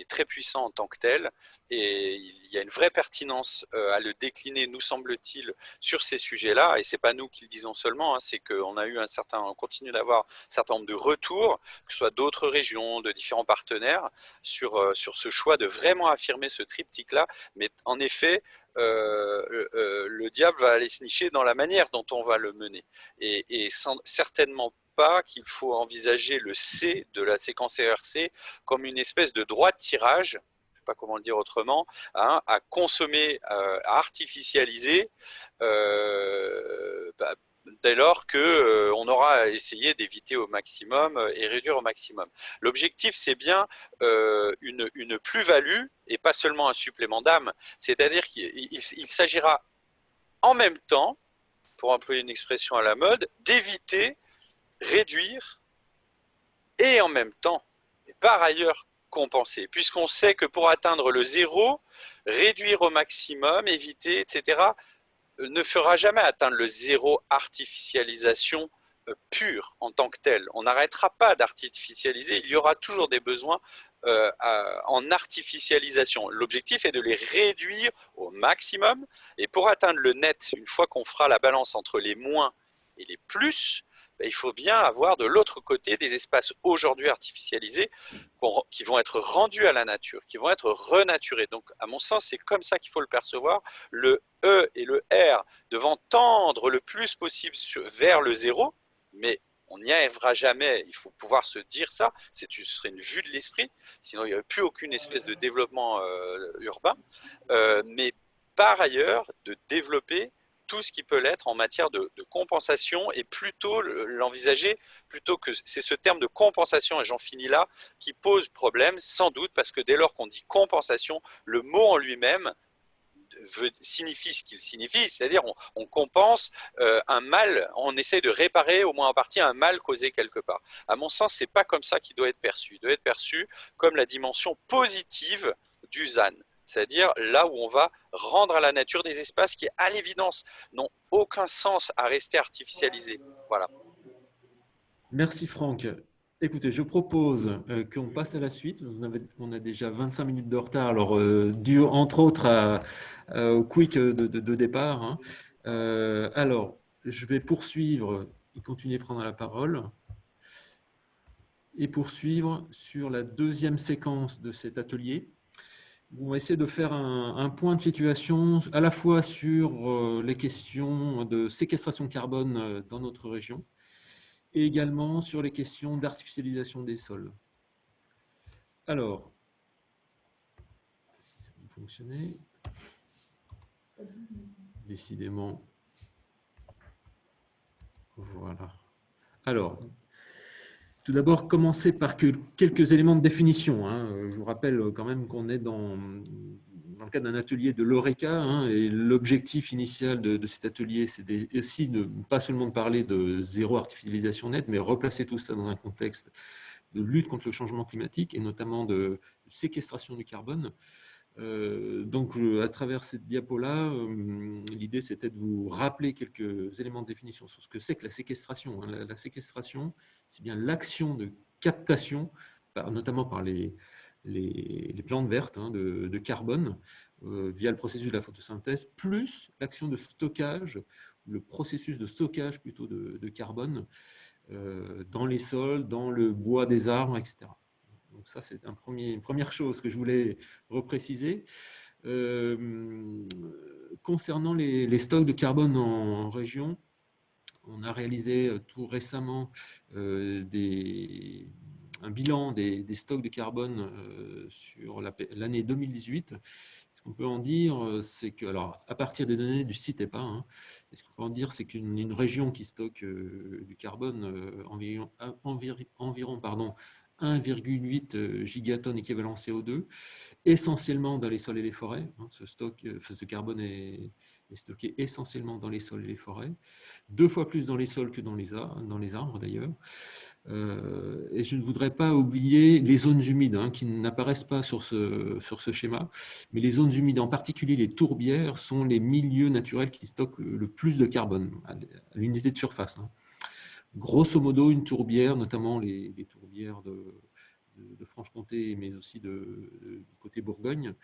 est très puissant en tant que tel, et il y a une vraie pertinence à le décliner, nous semble-t-il, sur ces sujets-là. Et c'est pas nous qui le disons seulement, c'est qu'on a eu on continue d'avoir un certain nombre de retours, que ce soit d'autres régions, de différents partenaires, sur ce choix de vraiment affirmer ce triptyque-là. Mais en effet, le diable va aller se nicher dans la manière dont on va le mener. Et certainement pas qu'il faut envisager le C de la séquence ERC comme une espèce de droit de tirage, je ne sais pas comment le dire autrement, à consommer, à artificialiser dès lors qu'on aura essayé d'éviter au maximum et réduire au maximum. L'objectif, c'est bien une plus-value et pas seulement un supplément d'âme. C'est-à-dire qu'il s'agira en même temps, pour employer une expression à la mode, d'éviter, réduire et en même temps, et par ailleurs, compenser. Puisqu'on sait que pour atteindre le zéro, réduire au maximum, éviter, etc., ne fera jamais atteindre le zéro artificialisation pure en tant que tel. On n'arrêtera pas d'artificialiser, il y aura toujours des besoins en artificialisation. L'objectif est de les réduire au maximum, et pour atteindre le net, une fois qu'on fera la balance entre les moins et les plus, il faut bien avoir de l'autre côté des espaces aujourd'hui artificialisés qui vont être rendus à la nature, qui vont être renaturés. Donc, à mon sens, c'est comme ça qu'il faut le percevoir. Le E et le R devant tendre le plus possible vers le zéro, mais on n'y arrivera jamais. Il faut pouvoir se dire ça. Ce serait une vue de l'esprit. Sinon, il n'y aurait plus aucune espèce de développement urbain. Mais par ailleurs, de développer tout ce qui peut l'être en matière de compensation, et plutôt l'envisager, plutôt que c'est ce terme de compensation, et j'en finis là, qui pose problème, sans doute, parce que dès lors qu'on dit compensation, le mot en lui-même signifie ce qu'il signifie, c'est-à-dire on compense un mal, on essaie de réparer au moins en partie un mal causé quelque part. À mon sens, c'est pas comme ça qu'il doit être perçu. Il doit être perçu comme la dimension positive du ZAN, c'est-à-dire là où on va rendre à la nature des espaces qui, à l'évidence, n'ont aucun sens à rester artificialisés. Voilà. Merci Franck. Écoutez, je propose qu'on passe à la suite. On a déjà 25 minutes de retard, alors dû entre autres au quick de départ. Hein. Alors, je vais poursuivre et continuer à prendre la parole et poursuivre sur la deuxième séquence de cet atelier. On va essayer de faire un point de situation à la fois sur les questions de séquestration de carbone dans notre région, et également sur les questions d'artificialisation des sols. Alors, si ça va fonctionner, décidément, voilà. Alors, tout d'abord, commencer par quelques éléments de définition. Hein. Je vous rappelle quand même qu'on est dans le cadre d'un atelier de l'ORECA, hein, et l'objectif initial de cet atelier, c'est aussi pas seulement de parler de zéro artificialisation nette, mais replacer tout ça dans un contexte de lutte contre le changement climatique et notamment de séquestration du carbone. Donc, à travers cette diapo-là, l'idée, c'était de vous rappeler quelques éléments de définition sur ce que c'est que la séquestration. Hein. La séquestration, c'est bien l'action de captation, notamment par les plantes vertes, hein, de carbone via le processus de la photosynthèse, plus l'action de stockage, le processus de stockage plutôt de carbone dans les sols, dans le bois des arbres, etc. Donc ça, c'est une première chose que je voulais repréciser. Concernant les stocks de carbone en région, on a réalisé tout récemment un bilan des stocks de carbone sur l'année 2018. Ce qu'on peut en dire, c'est que, alors, à partir des données du site EPA, hein, ce qu'on peut en dire, c'est qu'une région qui stocke du carbone, environ 1,8 gigatonnes équivalent CO2, essentiellement dans les sols et les forêts. Hein, ce carbone est stocké essentiellement dans les sols et les forêts, 2 fois plus dans les sols que dans les arbres d'ailleurs. Et je ne voudrais pas oublier les zones humides, hein, qui n'apparaissent pas sur ce schéma, mais les zones humides, en particulier les tourbières, sont les milieux naturels qui stockent le plus de carbone à l'unité de surface. Hein. Grosso modo, une tourbière, notamment les tourbières de Franche-Comté, mais aussi du côté Bourgogne,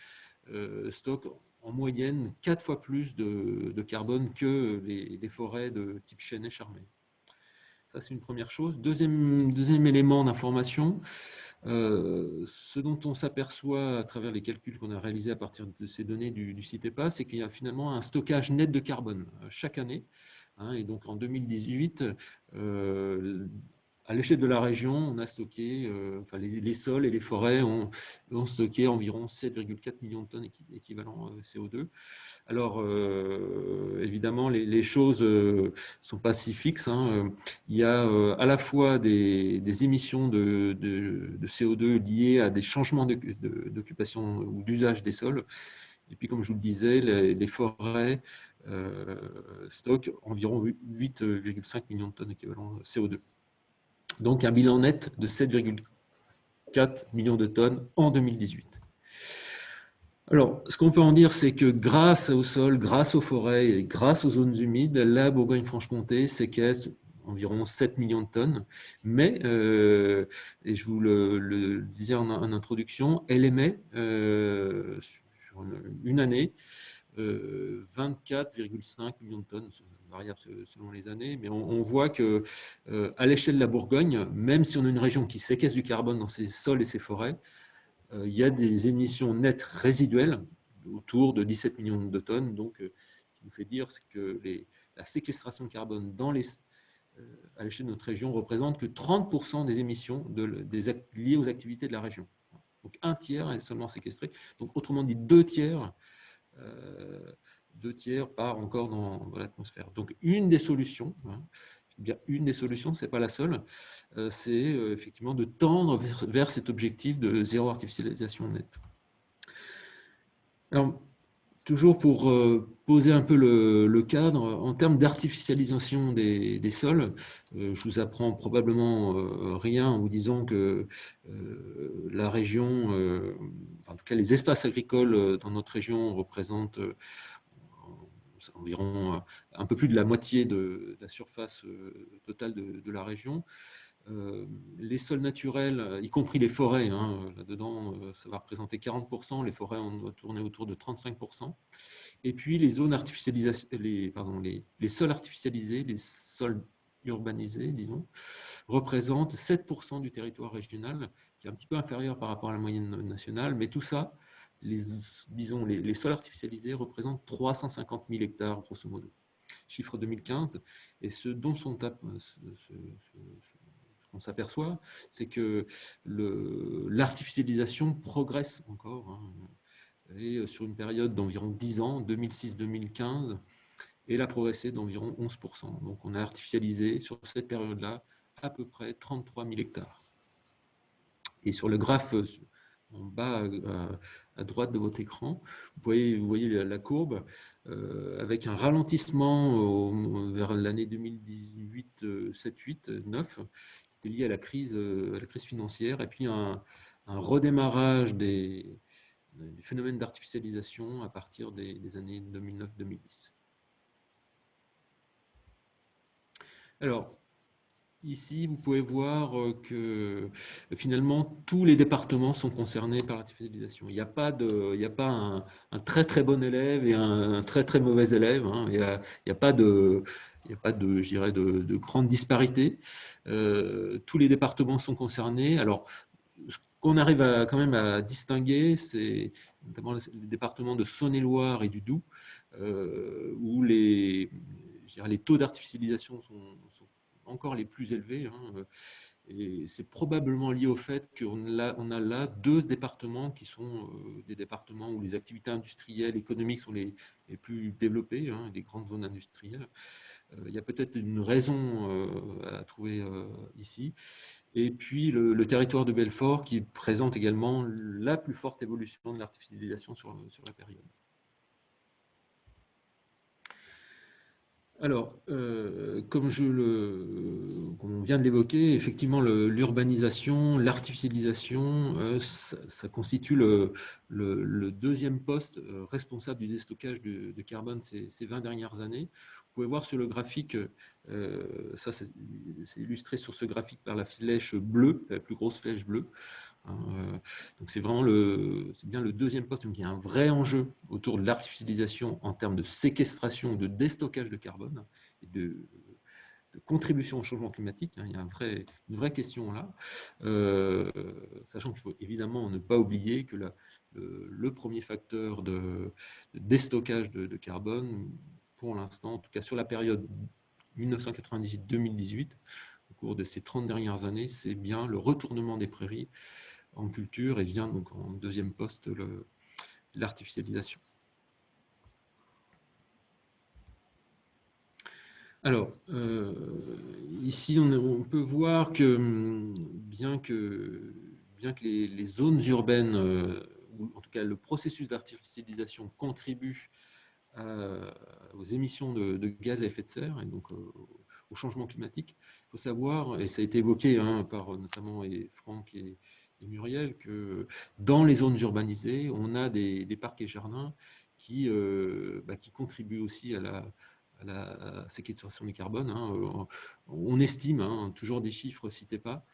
stockent en moyenne 4 fois plus de carbone que les forêts de type chêne et charmé. Ça, c'est une première chose. Deuxième élément d'information, ce dont on s'aperçoit à travers les calculs qu'on a réalisés à partir de ces données du site EPA, c'est qu'il y a finalement un stockage net de carbone chaque année. Hein, et donc en 2018, à l'échelle de la région, on a stocké, enfin les sols et les forêts ont stocké environ 7,4 millions de tonnes équivalent CO2. Alors, évidemment, les choses ne sont pas si fixes, hein. Il y a à la fois des émissions de CO2 liées à des changements d'occupation ou d'usage des sols. Et puis, comme je vous le disais, les forêts stockent environ 8,5 millions de tonnes équivalent CO2. Donc, un bilan net de 7,4 millions de tonnes en 2018. Alors, ce qu'on peut en dire, c'est que grâce au sol, grâce aux forêts et grâce aux zones humides, la Bourgogne-Franche-Comté séquestre environ 7 millions de tonnes. Mais, et je vous le disais en introduction, elle émet sur une année 24,5 millions de tonnes, variable selon les années, mais on voit que à l'échelle de la Bourgogne, même si on a une région qui séquestre du carbone dans ses sols et ses forêts, il y a des émissions nettes résiduelles autour de 17 millions de tonnes, donc ce qui nous fait dire que la séquestration de carbone à l'échelle de notre région représente que 30% des émissions liées aux activités de la région. Donc un tiers est seulement séquestré, donc autrement dit 2 tiers part encore dans l'atmosphère. Donc une des solutions, bien une des solutions, ce n'est pas la seule, c'est effectivement de tendre vers cet objectif de zéro artificialisation nette. Alors, toujours pour poser un peu le cadre, en termes d'artificialisation des sols, je vous apprends probablement rien en vous disant que la région, en tout cas les espaces agricoles dans notre région représentent environ un peu plus de la moitié de la surface totale de la région. Les sols naturels, y compris les forêts, hein, là-dedans, ça va représenter 40%, les forêts, on doit tourner autour de 35%. Et puis les zones artificialisées, les sols artificialisés, les sols urbanisés, disons, représentent 7% du territoire régional, qui est un petit peu inférieur par rapport à la moyenne nationale, mais tout ça, les sols artificialisés représentent 350 000 hectares, grosso modo. Chiffre 2015, et ce dont on s'aperçoit, c'est que l'artificialisation progresse encore, hein, et sur une période d'environ 10 ans, 2006-2015, elle a progressé d'environ 11%. Donc on a artificialisé sur cette période-là à peu près 33 000 hectares. Et sur le graphe en bas à droite de votre écran, vous voyez la courbe avec un ralentissement vers l'année 2018, 7, 8, 9, qui était lié à la crise financière, et puis un redémarrage des phénomènes d'artificialisation à partir des années 2009-2010. Alors, ici, vous pouvez voir que finalement, tous les départements sont concernés par l'artificialisation. Il n'y a pas un très très bon élève et un très très mauvais élève, hein. Il n'y a pas de, je dirais, de grande disparité. Tous les départements sont concernés. Alors, ce qu'on arrive quand même à distinguer, c'est notamment les départements de Saône-et-Loire et du Doubs, où les taux d'artificialisation sont encore les plus élevés, hein, et c'est probablement lié au fait qu'on a là 2 départements qui sont des départements où les activités industrielles, économiques sont les plus développées, hein, les grandes zones industrielles. Il y a peut-être une raison à trouver ici. Et puis le territoire de Belfort qui présente également la plus forte évolution de l'artificialisation sur la période. Alors, comme on vient de l'évoquer, effectivement, l'urbanisation, l'artificialisation, ça constitue le deuxième poste responsable du déstockage de carbone ces 20 dernières années. Vous pouvez voir sur le graphique, ça c'est illustré sur ce graphique par la flèche bleue, la plus grosse flèche bleue. Donc c'est bien le deuxième poste, donc il y a un vrai enjeu autour de l'artificialisation en termes de séquestration, de déstockage de carbone et de contribution au changement climatique. Il y a une vraie question là, sachant qu'il faut évidemment ne pas oublier que le premier facteur de déstockage de carbone, pour l'instant, en tout cas sur la période 1998-2018, au cours de ces 30 dernières années, c'est bien le retournement des prairies en culture et vient donc en deuxième poste l'artificialisation. Alors, ici, on peut voir que bien que les zones urbaines, ou en tout cas le processus d'artificialisation contribue aux émissions de gaz à effet de serre et donc au changement climatique, il faut savoir, et ça a été évoqué par notamment Franck et Muriel, que dans les zones urbanisées, on a des parcs et jardins qui contribuent aussi à la séquestration du carbone. On estime, toujours des chiffres, cités pas,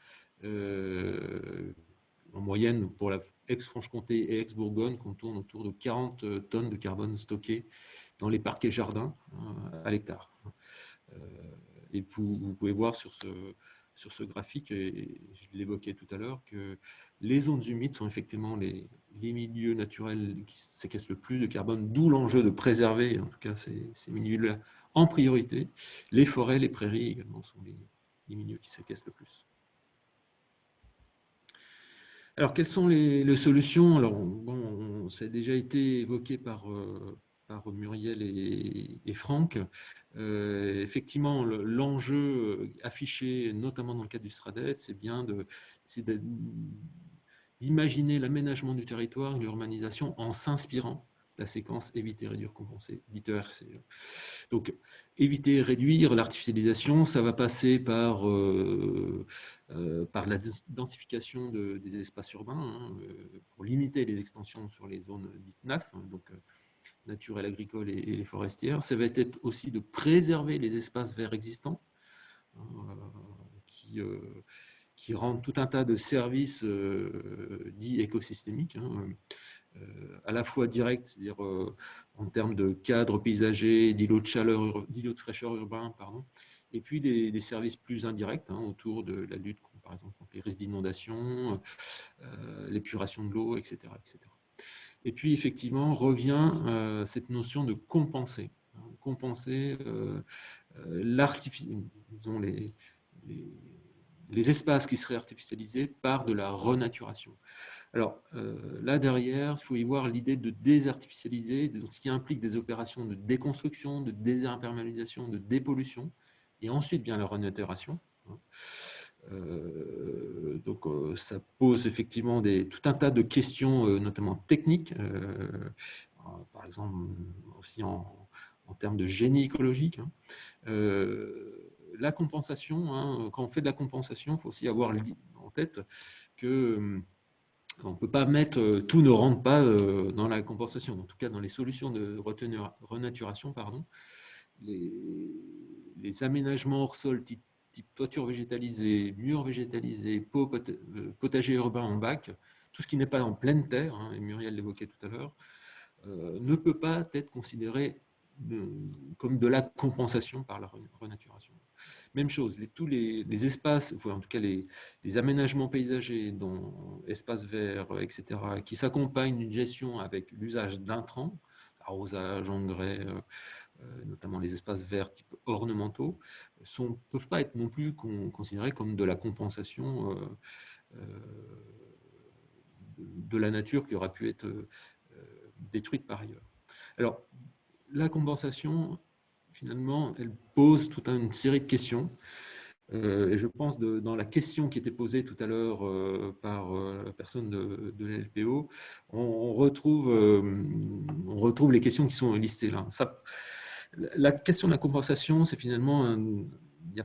en moyenne pour la ex-Franche-Comté et ex-Bourgogne, qu'on tourne autour de 40 tonnes de carbone stockées dans les parcs et jardins à l'hectare. Et vous pouvez voir sur ce graphique, et je l'évoquais tout à l'heure, que les zones humides sont effectivement les milieux naturels qui séquestrent le plus de carbone, d'où l'enjeu de préserver, en tout cas, ces milieux-là en priorité. Les forêts, les prairies également sont les milieux qui séquestrent le plus. Alors, quelles sont les solutions? Alors, bon, ça a déjà été évoqué par Muriel et Franck. Effectivement, l'enjeu affiché, notamment dans le cadre du SRADET, c'est bien d'imaginer l'aménagement du territoire et l'urbanisation en s'inspirant de la séquence éviter, réduire, compenser, dite ERC. Donc, éviter, réduire l'artificialisation, ça va passer par la densification des espaces urbains, pour limiter les extensions sur les zones dites NAF, donc naturelles, agricoles et forestières. Ça va être aussi de préserver les espaces verts existants, qui rendent tout un tas de services dits écosystémiques, à la fois directs, c'est-à-dire en termes de cadre paysager, d'îlots de fraîcheur urbains, et puis des services plus indirects autour de la lutte, par exemple, contre les risques d'inondation, l'épuration de l'eau, etc., etc. Et puis, effectivement, revient cette notion de compenser. Compenser disons les espaces qui seraient artificialisés par de la renaturation. Alors là, derrière, il faut y voir l'idée de désartificialiser, ce qui implique des opérations de déconstruction, de désimperméabilisation, de dépollution, et ensuite bien la renaturation. Donc ça pose effectivement tout un tas de questions, notamment techniques, par exemple aussi en termes de génie écologique. La compensation, quand on fait de la compensation, il faut aussi avoir en tête que on ne peut pas mettre, tout ne rentre pas dans la compensation, en tout cas dans les solutions de renaturation, les aménagements hors sol type toiture végétalisée, murs végétalisés, potager urbain en bac, tout ce qui n'est pas en pleine terre, et Muriel l'évoquait tout à l'heure, ne peut pas être considéré comme de la compensation par la renaturation. Même chose, tous les espaces, en tout cas les aménagements paysagers, dont espaces verts, etc., qui s'accompagnent d'une gestion avec l'usage d'intrants, arrosage, engrais, notamment les espaces verts type ornementaux, ne peuvent pas être non plus considérés comme de la compensation de la nature qui aura pu être détruite par ailleurs. Alors, la compensation, finalement, elle pose toute une série de questions. Et je pense dans la question qui était posée tout à l'heure par la personne de la LPO, on retrouve les questions qui sont listées là. La question de la compensation, c'est finalement, il y a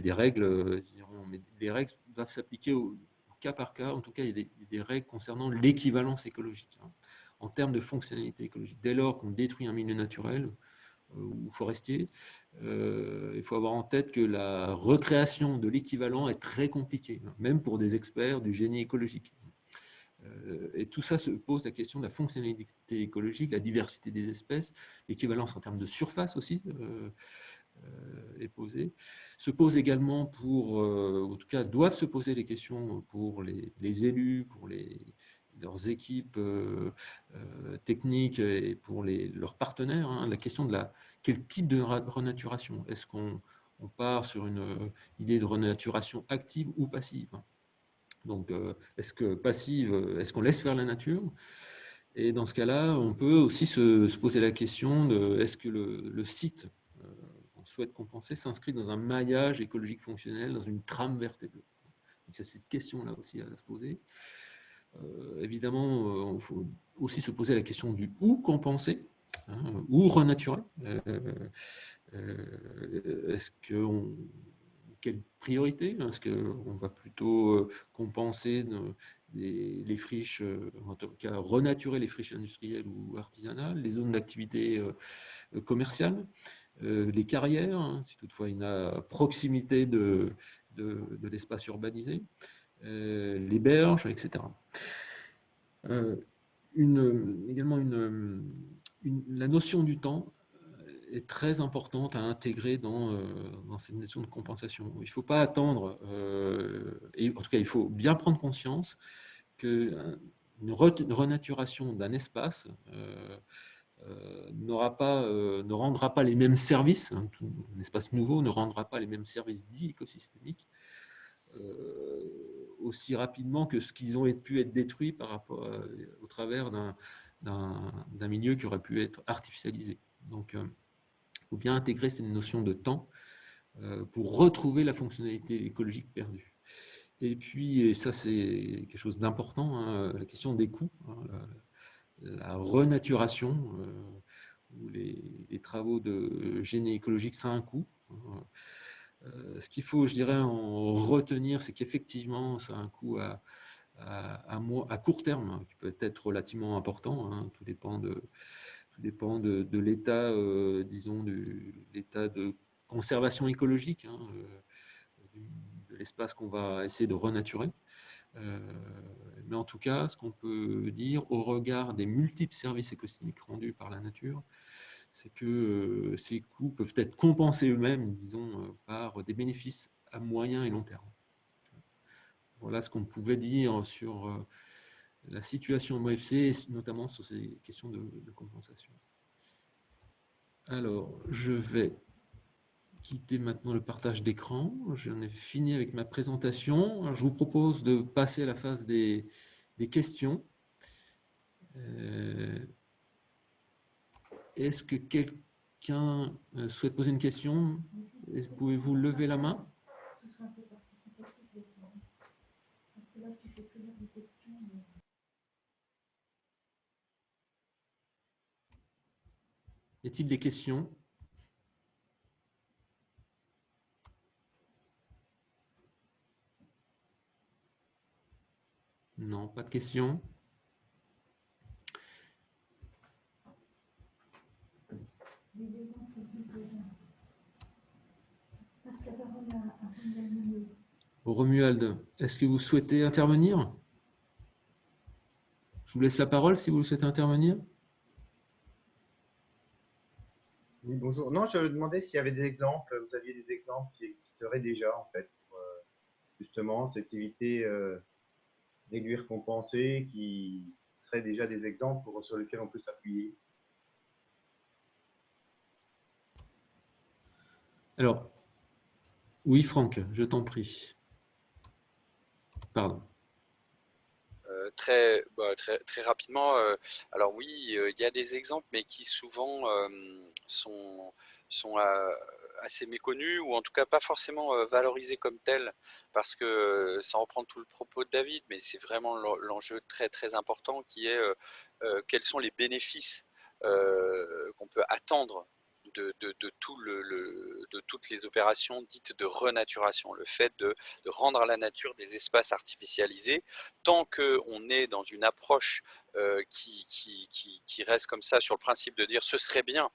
des règles, mais les règles doivent s'appliquer au cas par cas. En tout cas, il y a des règles concernant l'équivalence écologique, en termes de fonctionnalité écologique. Dès lors qu'on détruit un milieu naturel ou forestier, il faut avoir en tête que la recréation de l'équivalent est très compliquée, même pour des experts du génie écologique. Et tout ça se pose la question de la fonctionnalité écologique, la diversité des espèces, l'équivalence en termes de surface aussi est posée. Se pose également en tout cas doivent se poser les questions pour les élus, pour leurs équipes techniques et pour leurs partenaires, la question de quel type de renaturation. Est-ce qu'on on part sur une idée de renaturation active ou passive. Donc, est-ce que passive, est-ce qu'on laisse faire la nature? Et dans ce cas-là, on peut aussi se poser la question de est-ce que le site qu'on souhaite compenser s'inscrit dans un maillage écologique fonctionnel, dans une trame verte et bleue. Donc, c'est cette question-là aussi à se poser. Évidemment, il faut aussi se poser la question du où compenser, hein, où renaturer. Est-ce qu'on... Quelle priorité? Est-ce qu'on va plutôt compenser les friches, en tout cas renaturer les friches industrielles ou artisanales, les zones d'activité commerciale, les carrières, hein, si toutefois il y a proximité de l'espace urbanisé, les berges, etc. Également, la notion du temps est très importante à intégrer dans cette notion de compensation. Il ne faut pas attendre, et en tout cas, il faut bien prendre conscience qu'une renaturation d'un espace ne rendra pas les mêmes services, hein, un espace nouveau ne rendra pas les mêmes services dits écosystémiques aussi rapidement que ce qu'ils ont pu être détruits par rapport, au travers d'un milieu qui aurait pu être artificialisé. Donc, il faut bien intégrer cette notion de temps pour retrouver la fonctionnalité écologique perdue. Et puis, et ça c'est quelque chose d'important, hein, la question des coûts, hein, la renaturation, ou les travaux de génie écologique, ça a un coût. Ce qu'il faut, je dirais, en retenir, c'est qu'effectivement, ça a un coût à court terme, hein, qui peut être relativement important, hein, tout dépend de l'état, disons, de l'état de conservation écologique, hein, de l'espace qu'on va essayer de renaturer. Mais en tout cas, ce qu'on peut dire au regard des multiples services écosystémiques rendus par la nature, c'est que ces coûts peuvent être compensés eux-mêmes, disons, par des bénéfices à moyen et long terme. Voilà ce qu'on pouvait dire sur la situation MOFC, notamment sur ces questions de compensation. Alors, je vais quitter maintenant le partage d'écran. J'en ai fini avec ma présentation. Alors, je vous propose de passer à la phase des questions. Est-ce que quelqu'un souhaite poser une question? Pouvez-vous lever la main? Ce soit un peu participatif, parce que là, tu fais que des questions. Y a-t-il des questions? Non, pas de questions. Les exemples existent déjà. Passe la parole à Romuald. Romuald, est-ce que vous souhaitez intervenir? Je vous laisse la parole si vous souhaitez intervenir. Oui, bonjour. Non, je demandais s'il y avait des exemples, vous aviez des exemples qui existeraient déjà, en fait, pour justement cette activité réduire, compenser, qui seraient déjà des exemples sur lesquels on peut s'appuyer. Alors, oui, Franck, je t'en prie. Pardon. Très rapidement, alors oui, il y a des exemples, mais qui souvent sont assez méconnus, ou en tout cas pas forcément valorisés comme tels, parce que ça reprend tout le propos de David, mais c'est vraiment l'enjeu très important qui est quels sont les bénéfices qu'on peut attendre de toutes les opérations dites de renaturation, le fait de rendre à la nature des espaces artificialisés, tant qu'on est dans une approche qui reste comme ça sur le principe de dire ce serait bien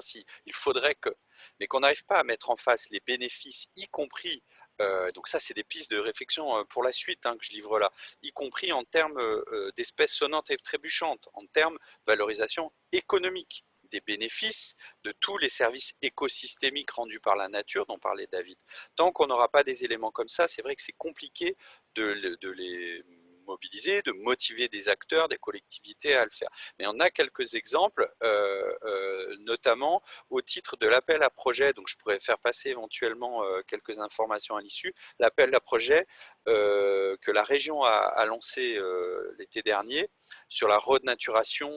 si, il faudrait que, mais qu'on n'arrive pas à mettre en face les bénéfices, y compris, donc ça c'est des pistes de réflexion pour la suite, hein, que je livre là, y compris en termes d'espèces sonnantes et trébuchantes, en termes de valorisation économique des bénéfices de tous les services écosystémiques rendus par la nature dont parlait David. Tant qu'on n'aura pas des éléments comme ça, c'est vrai que c'est compliqué de les mobiliser, de motiver des acteurs, des collectivités à le faire. Mais on a quelques exemples notamment au titre de l'appel à projet, donc je pourrais faire passer éventuellement quelques informations à l'issue, l'appel à projet que la région a lancé l'été dernier sur la renaturation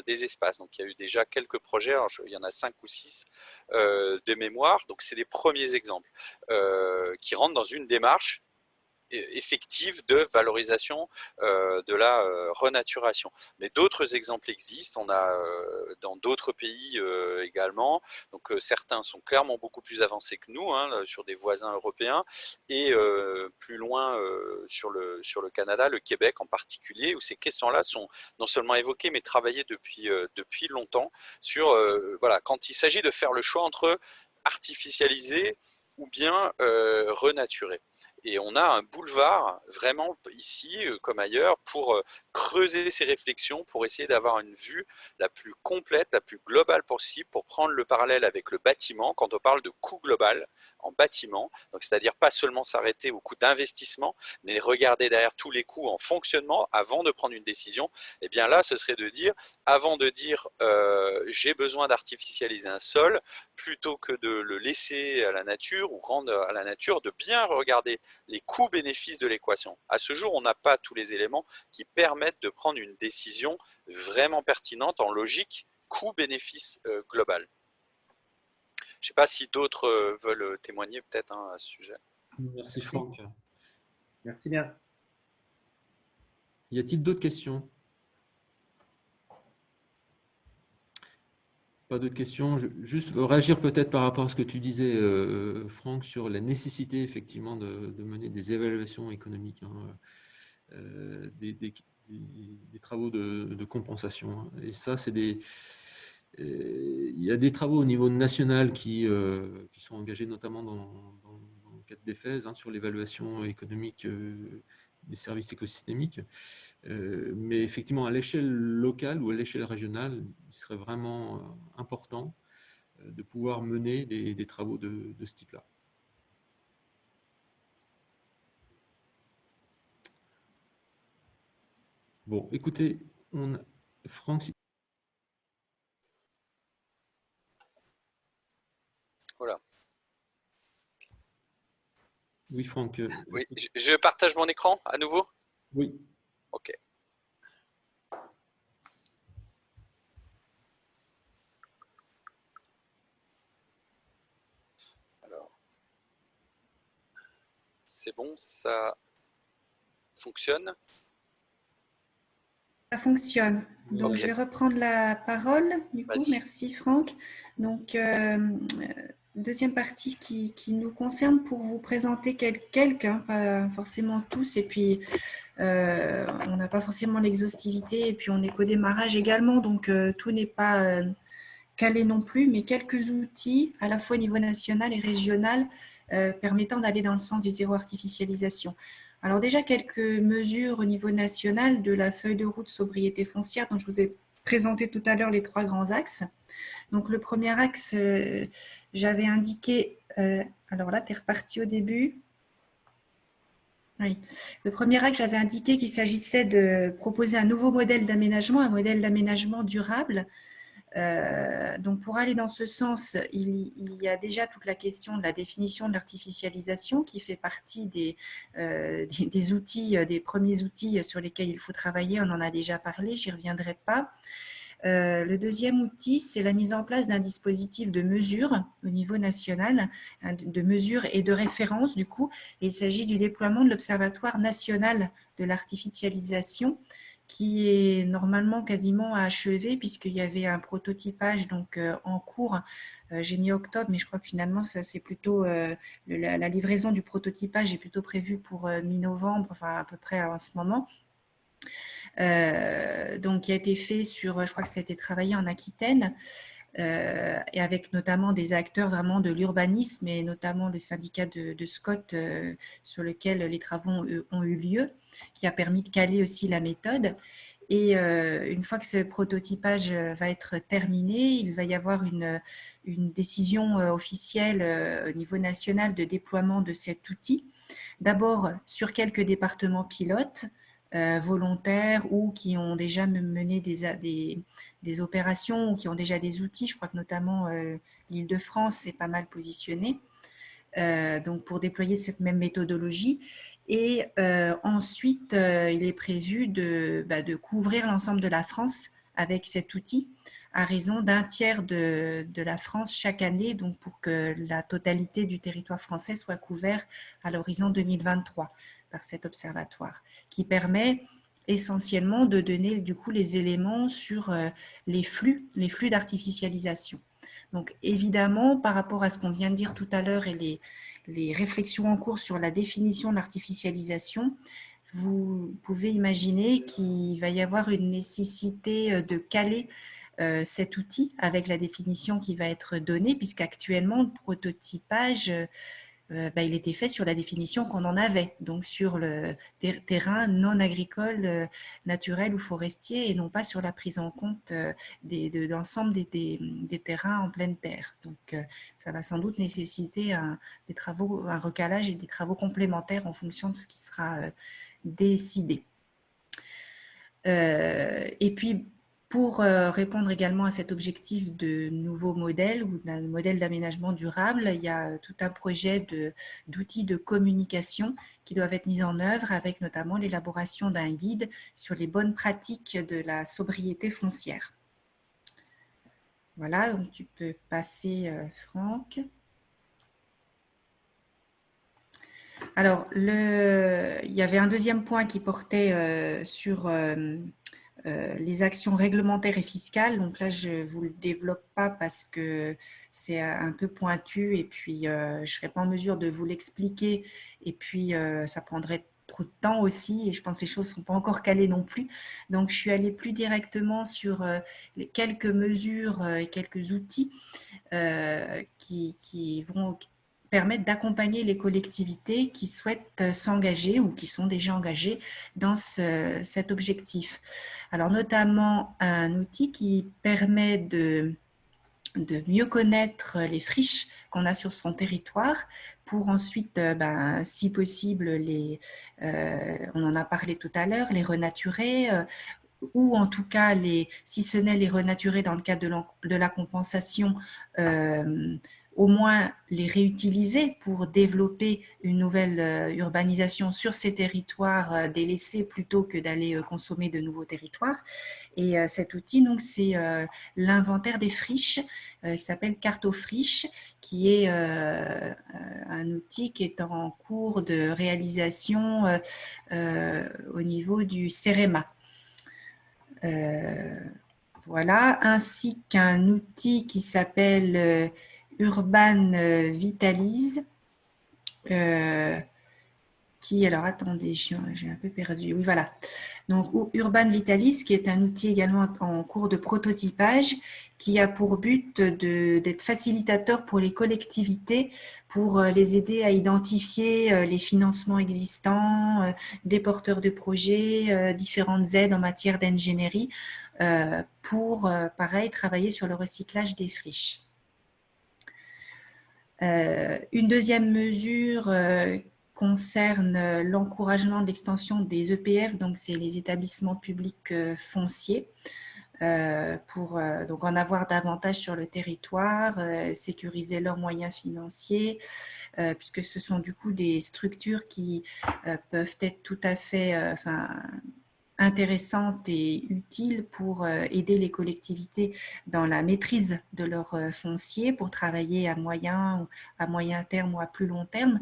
des espaces. Donc il y a eu déjà quelques projets, alors il y en a 5 ou 6 de mémoire, donc c'est des premiers exemples qui rentrent dans une démarche effective de valorisation de la renaturation. Mais d'autres exemples existent, on a dans d'autres pays également, donc certains sont clairement beaucoup plus avancés que nous, hein, sur des voisins européens, et plus loin sur le Canada, le Québec en particulier, où ces questions-là sont non seulement évoquées, mais travaillées depuis longtemps, sur voilà, quand il s'agit de faire le choix entre artificialiser ou bien renaturer. Et on a un boulevard vraiment ici comme ailleurs pour creuser ces réflexions, pour essayer d'avoir une vue la plus complète, la plus globale possible, pour prendre le parallèle avec le bâtiment quand on parle de coût global en bâtiment, donc c'est-à-dire pas seulement s'arrêter au coût d'investissement, mais regarder derrière tous les coûts en fonctionnement avant de prendre une décision. Et bien là, ce serait de dire, avant de dire j'ai besoin d'artificialiser un sol, plutôt que de le laisser à la nature ou rendre à la nature, de bien regarder les coûts-bénéfices de l'équation. À ce jour, on n'a pas tous les éléments qui permettent de prendre une décision vraiment pertinente en logique coût-bénéfice global. Je ne sais pas si d'autres veulent témoigner peut-être à ce sujet. Merci Franck. Merci bien. Y a-t-il d'autres questions? Pas d'autres questions. Juste réagir peut-être par rapport à ce que tu disais, Franck, sur la nécessité effectivement de mener des évaluations économiques, hein, des travaux de compensation, hein. Et ça, c'est il y a des travaux au niveau national qui sont engagés notamment dans le cadre d'EFES, hein, sur l'évaluation économique des services écosystémiques. Mais effectivement, à l'échelle locale ou à l'échelle régionale, il serait vraiment important de pouvoir mener des travaux de ce type-là. Bon, écoutez, Franck, Voilà. oui, Franck. Oui, je partage mon écran à nouveau? Oui. Ok. Alors, c'est bon, ça fonctionne? Ça fonctionne. Donc, Ok. je vais reprendre la parole. Du coup, Vas-y. merci Franck. Donc, deuxième partie qui nous concerne pour vous présenter quelques, hein, pas forcément tous. Et puis, on n'a pas forcément l'exhaustivité. Et puis, on est qu'au démarrage également. Donc, tout n'est pas calé non plus. Mais quelques outils, à la fois au niveau national et régional, permettant d'aller dans le sens du zéro artificialisation. Alors déjà, quelques mesures au niveau national de la feuille de route sobriété foncière dont je vous ai présenté tout à l'heure les 3 grands axes. Donc le premier axe, j'avais indiqué, alors là, tu es reparti au début. Oui. Le premier axe, j'avais indiqué qu'il s'agissait de proposer un nouveau modèle d'aménagement, un modèle d'aménagement durable. Donc pour aller dans ce sens, il y a déjà toute la question de la définition de l'artificialisation qui fait partie des outils, des premiers outils sur lesquels il faut travailler. On en a déjà parlé, j'y reviendrai pas. Le deuxième outil, c'est la mise en place d'un dispositif de mesure au niveau national, de mesure et de référence du coup. Et il s'agit du déploiement de l'Observatoire national de l'artificialisation, qui est normalement quasiment achevé puisqu'il y avait un prototypage donc, en cours. J'ai mis octobre, mais je crois que finalement, ça, c'est plutôt la livraison du prototypage est plutôt prévue pour mi-novembre, enfin à peu près en ce moment. Donc, qui a été fait sur, je crois que ça a été travaillé en Aquitaine, et avec notamment des acteurs vraiment de l'urbanisme et notamment le syndicat de Scott sur lequel les travaux ont eu lieu, qui a permis de caler aussi la méthode. Et une fois que ce prototypage va être terminé, il va y avoir une décision officielle au niveau national de déploiement de cet outil. D'abord sur quelques départements pilotes, volontaires ou qui ont déjà mené des opérations ou qui ont déjà des outils. Je crois que notamment l'Île-de-France est pas mal positionnée donc pour déployer cette même méthodologie. Et ensuite, il est prévu de couvrir l'ensemble de la France avec cet outil à raison d'un tiers de la France chaque année, donc pour que la totalité du territoire français soit couvert à l'horizon 2023 par cet observatoire, qui permet essentiellement de donner du coup les éléments sur les flux d'artificialisation. Donc évidemment, par rapport à ce qu'on vient de dire tout à l'heure et les réflexions en cours sur la définition de l'artificialisation, vous pouvez imaginer qu'il va y avoir une nécessité de caler cet outil avec la définition qui va être donnée, puisqu'actuellement, le prototypage, il était fait sur la définition qu'on en avait, donc sur le terrain non agricole, naturel ou forestier, et non pas sur la prise en compte de l'ensemble des terrains en pleine terre. Donc, ça va sans doute nécessiter un recalage et des travaux complémentaires en fonction de ce qui sera décidé. Et puis, pour répondre également à cet objectif de nouveaux modèles ou d'un modèle d'aménagement durable, il y a tout un projet d'outils de communication qui doivent être mis en œuvre avec notamment l'élaboration d'un guide sur les bonnes pratiques de la sobriété foncière. Voilà, donc tu peux passer, Franck. Alors, il y avait un deuxième point qui portait sur les actions réglementaires et fiscales. Donc là, je ne vous le développe pas parce que c'est un peu pointu et puis je ne serai pas en mesure de vous l'expliquer et puis ça prendrait trop de temps aussi et je pense que les choses ne sont pas encore calées non plus. Donc, je suis allée plus directement sur les quelques mesures et quelques outils qui vont permettre d'accompagner les collectivités qui souhaitent s'engager ou qui sont déjà engagées dans cet objectif. Alors notamment un outil qui permet de mieux connaître les friches qu'on a sur son territoire pour ensuite, si possible, on en a parlé tout à l'heure, les renaturer ou en tout cas, si ce n'est les renaturer dans le cadre de la compensation, au moins les réutiliser pour développer une nouvelle urbanisation sur ces territoires délaissés plutôt que d'aller consommer de nouveaux territoires. Et cet outil, donc, c'est l'inventaire des friches qui s'appelle Cartofriche, qui est un outil qui est en cours de réalisation au niveau du CEREMA. Voilà, ainsi qu'un outil qui s'appelle Urban Vitalise, alors attendez, j'ai un peu perdu, oui voilà, donc Urban Vitalise qui est un outil également en cours de prototypage qui a pour but d'être facilitateur pour les collectivités pour les aider à identifier les financements existants, des porteurs de projets, différentes aides en matière d'ingénierie pour, pareil, travailler sur le recyclage des friches. Une deuxième mesure concerne l'encouragement de l'extension des EPF, donc c'est les établissements publics fonciers, pour donc en avoir davantage sur le territoire, sécuriser leurs moyens financiers, puisque ce sont du coup des structures qui peuvent être tout à fait intéressantes et utiles pour aider les collectivités dans la maîtrise de leur foncier, pour travailler à moyen terme ou à plus long terme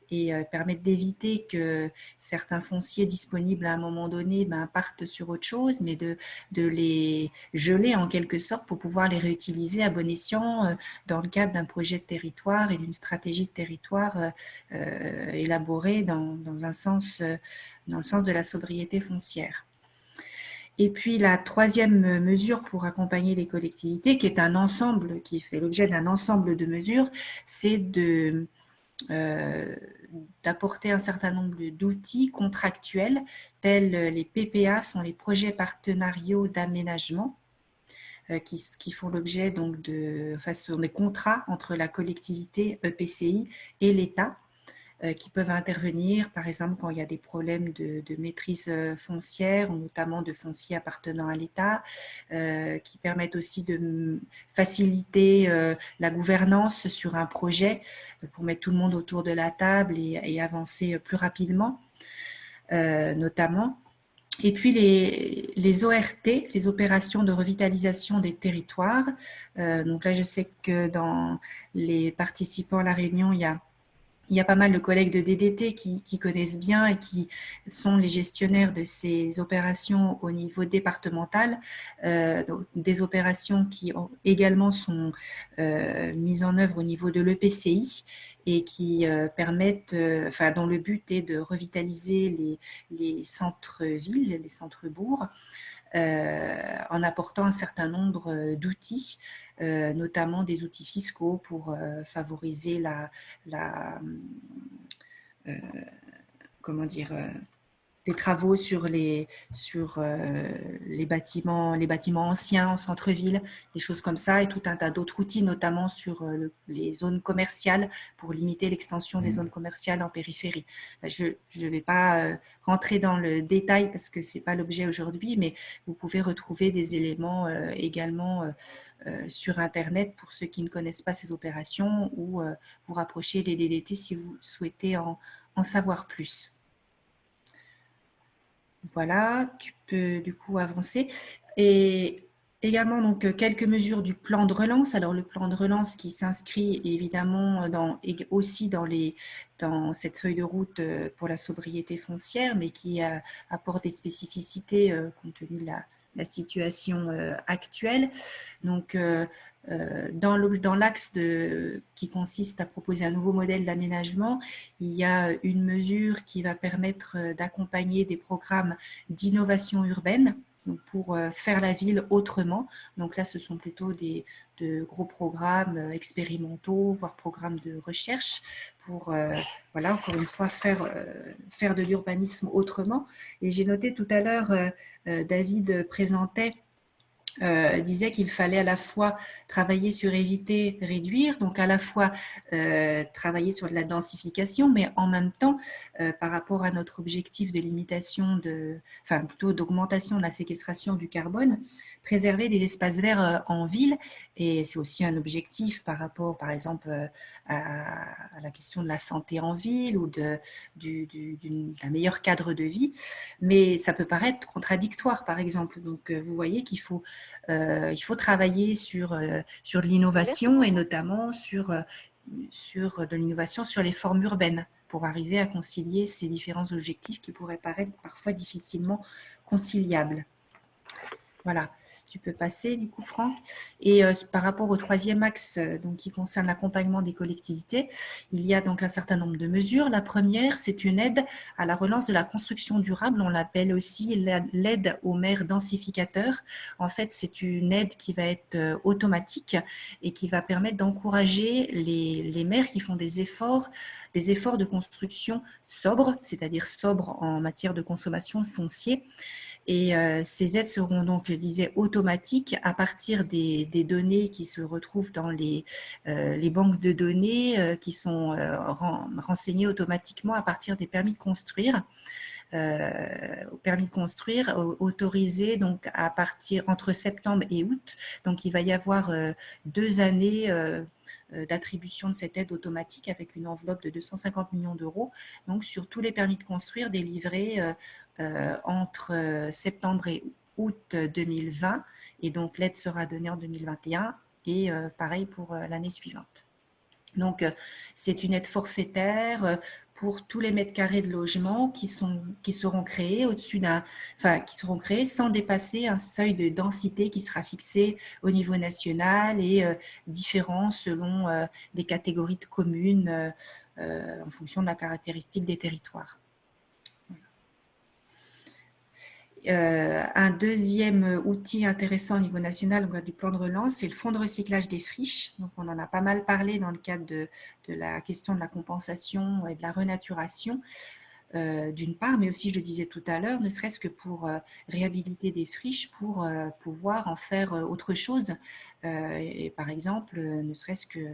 et permettre d'éviter que certains fonciers disponibles à un moment donné partent sur autre chose, mais de les geler en quelque sorte pour pouvoir les réutiliser à bon escient dans le cadre d'un projet de territoire et d'une stratégie de territoire élaborée dans le sens de la sobriété foncière. Et puis la troisième mesure pour accompagner les collectivités, qui est un ensemble, qui fait l'objet d'un ensemble de mesures, c'est d'apporter un certain nombre d'outils contractuels, tels les PPA, sont les projets partenariaux d'aménagement, qui font l'objet donc ce sont des contrats entre la collectivité EPCI et l'État, qui peuvent intervenir, par exemple quand il y a des problèmes de maîtrise foncière, ou notamment de foncier appartenant à l'État, qui permettent aussi de faciliter la gouvernance sur un projet pour mettre tout le monde autour de la table et avancer plus rapidement, notamment. Et puis les ORT, les opérations de revitalisation des territoires. Donc là, je sais que dans les participants à la réunion, il y a pas mal de collègues de DDT qui connaissent bien et qui sont les gestionnaires de ces opérations au niveau départemental, donc des opérations qui également sont mises en œuvre au niveau de l'EPCI et qui permettent, dont le but est de revitaliser les centres-villes, les centres-bourgs, en apportant un certain nombre d'outils, notamment des outils fiscaux pour favoriser des travaux sur les bâtiments anciens en centre-ville, des choses comme ça, et tout un tas d'autres outils, notamment sur les zones commerciales pour limiter l'extension des zones commerciales en périphérie. Je ne vais pas rentrer dans le détail parce que ce n'est pas l'objet aujourd'hui, mais vous pouvez retrouver des éléments également sur Internet pour ceux qui ne connaissent pas ces opérations, ou vous rapprocher des DDT si vous souhaitez en savoir plus. Voilà, tu peux du coup avancer. Et également, donc, quelques mesures du plan de relance. Alors, le plan de relance qui s'inscrit évidemment aussi dans cette feuille de route pour la sobriété foncière, mais qui apporte des spécificités compte tenu de la situation actuelle. Donc, dans l'axe qui consiste à proposer un nouveau modèle d'aménagement, il y a une mesure qui va permettre d'accompagner des programmes d'innovation urbaine, donc pour faire la ville autrement. Donc là, ce sont plutôt de gros programmes expérimentaux, voire programmes de recherche pour, voilà, encore une fois, faire de l'urbanisme autrement. Et j'ai noté tout à l'heure, David présentait disait qu'il fallait à la fois travailler sur éviter, réduire, donc à la fois travailler sur de la densification, mais en même temps, par rapport à notre objectif de limitation, plutôt d'augmentation de la séquestration du carbone, préserver des espaces verts en ville. Et c'est aussi un objectif par rapport, par exemple, à la question de la santé en ville ou d'un meilleur cadre de vie. Mais ça peut paraître contradictoire, par exemple. Donc, vous voyez qu'il faut travailler sur de l'innovation, et notamment sur de l'innovation sur les formes urbaines pour arriver à concilier ces différents objectifs qui pourraient paraître parfois difficilement conciliables. Voilà, tu peux passer du coup, Franck. Et par rapport au troisième axe donc, qui concerne l'accompagnement des collectivités, il y a donc un certain nombre de mesures. La première, c'est une aide à la relance de la construction durable. On l'appelle aussi l'aide aux maires densificateurs. En fait, c'est une aide qui va être automatique et qui va permettre d'encourager les maires qui font des efforts de construction sobres, c'est-à-dire sobres en matière de consommation foncière. Et ces aides seront donc, je disais, automatiques à partir des données qui se retrouvent dans les banques de données qui sont renseignées automatiquement à partir des permis de construire. Autorisés donc à partir entre septembre et août. Donc, il va y avoir 2 années d'attribution de cette aide automatique avec une enveloppe de 250 millions d'euros, donc sur tous les permis de construire délivrés entre septembre et août 2020, et donc l'aide sera donnée en 2021 et pareil pour l'année suivante. Donc, c'est une aide forfaitaire pour tous les mètres carrés de logement qui seront créés qui seront créés sans dépasser un seuil de densité qui sera fixé au niveau national et différent selon des catégories de communes en fonction de la caractéristique des territoires. Un deuxième outil intéressant au niveau national du plan de relance, c'est le fonds de recyclage des friches. Donc, on en a pas mal parlé dans le cadre de la question de la compensation et de la renaturation, d'une part, mais aussi, je le disais tout à l'heure, ne serait-ce que pour réhabiliter des friches, pour pouvoir en faire autre chose. Et par exemple, ne serait-ce que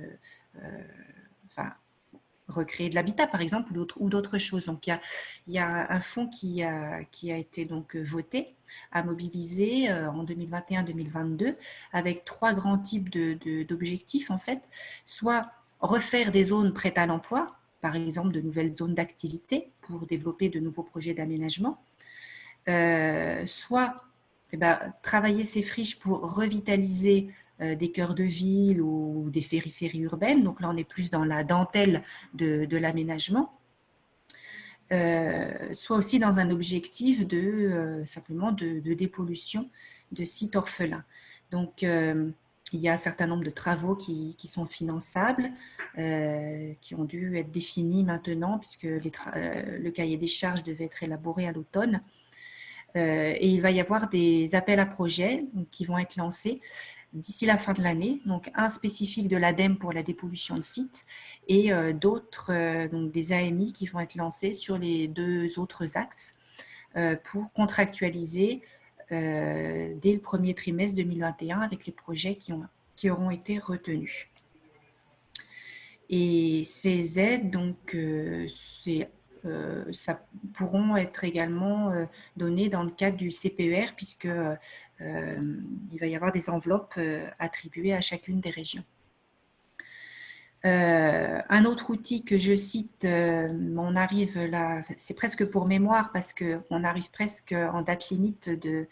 recréer de l'habitat, par exemple, ou d'autres choses. Donc, il y a un fonds qui a été donc voté, à mobiliser en 2021-2022, avec 3 grands types d'objectifs, en fait. Soit refaire des zones prêtes à l'emploi, par exemple de nouvelles zones d'activité pour développer de nouveaux projets d'aménagement, soit travailler ces friches pour revitaliser des cœurs de ville ou des périphéries urbaines. Donc là, on est plus dans la dentelle de l'aménagement. Soit aussi dans un objectif simplement de dépollution de sites orphelins. Donc, il y a un certain nombre de travaux qui sont finançables, qui ont dû être définis maintenant, puisque le cahier des charges devait être élaboré à l'automne. Et il va y avoir des appels à projets qui vont être lancés d'ici la fin de l'année, donc un spécifique de l'ADEME pour la dépollution de sites et d'autres, donc des AMI qui vont être lancés sur les 2 autres axes pour contractualiser dès le premier trimestre 2021 avec les projets qui auront été retenus. Et ces aides, donc, ça pourront être également données dans le cadre du CPER, puisque il va y avoir des enveloppes attribuées à chacune des régions. Un autre outil que je cite, on arrive là, c'est presque pour mémoire parce qu'on arrive presque en date limite de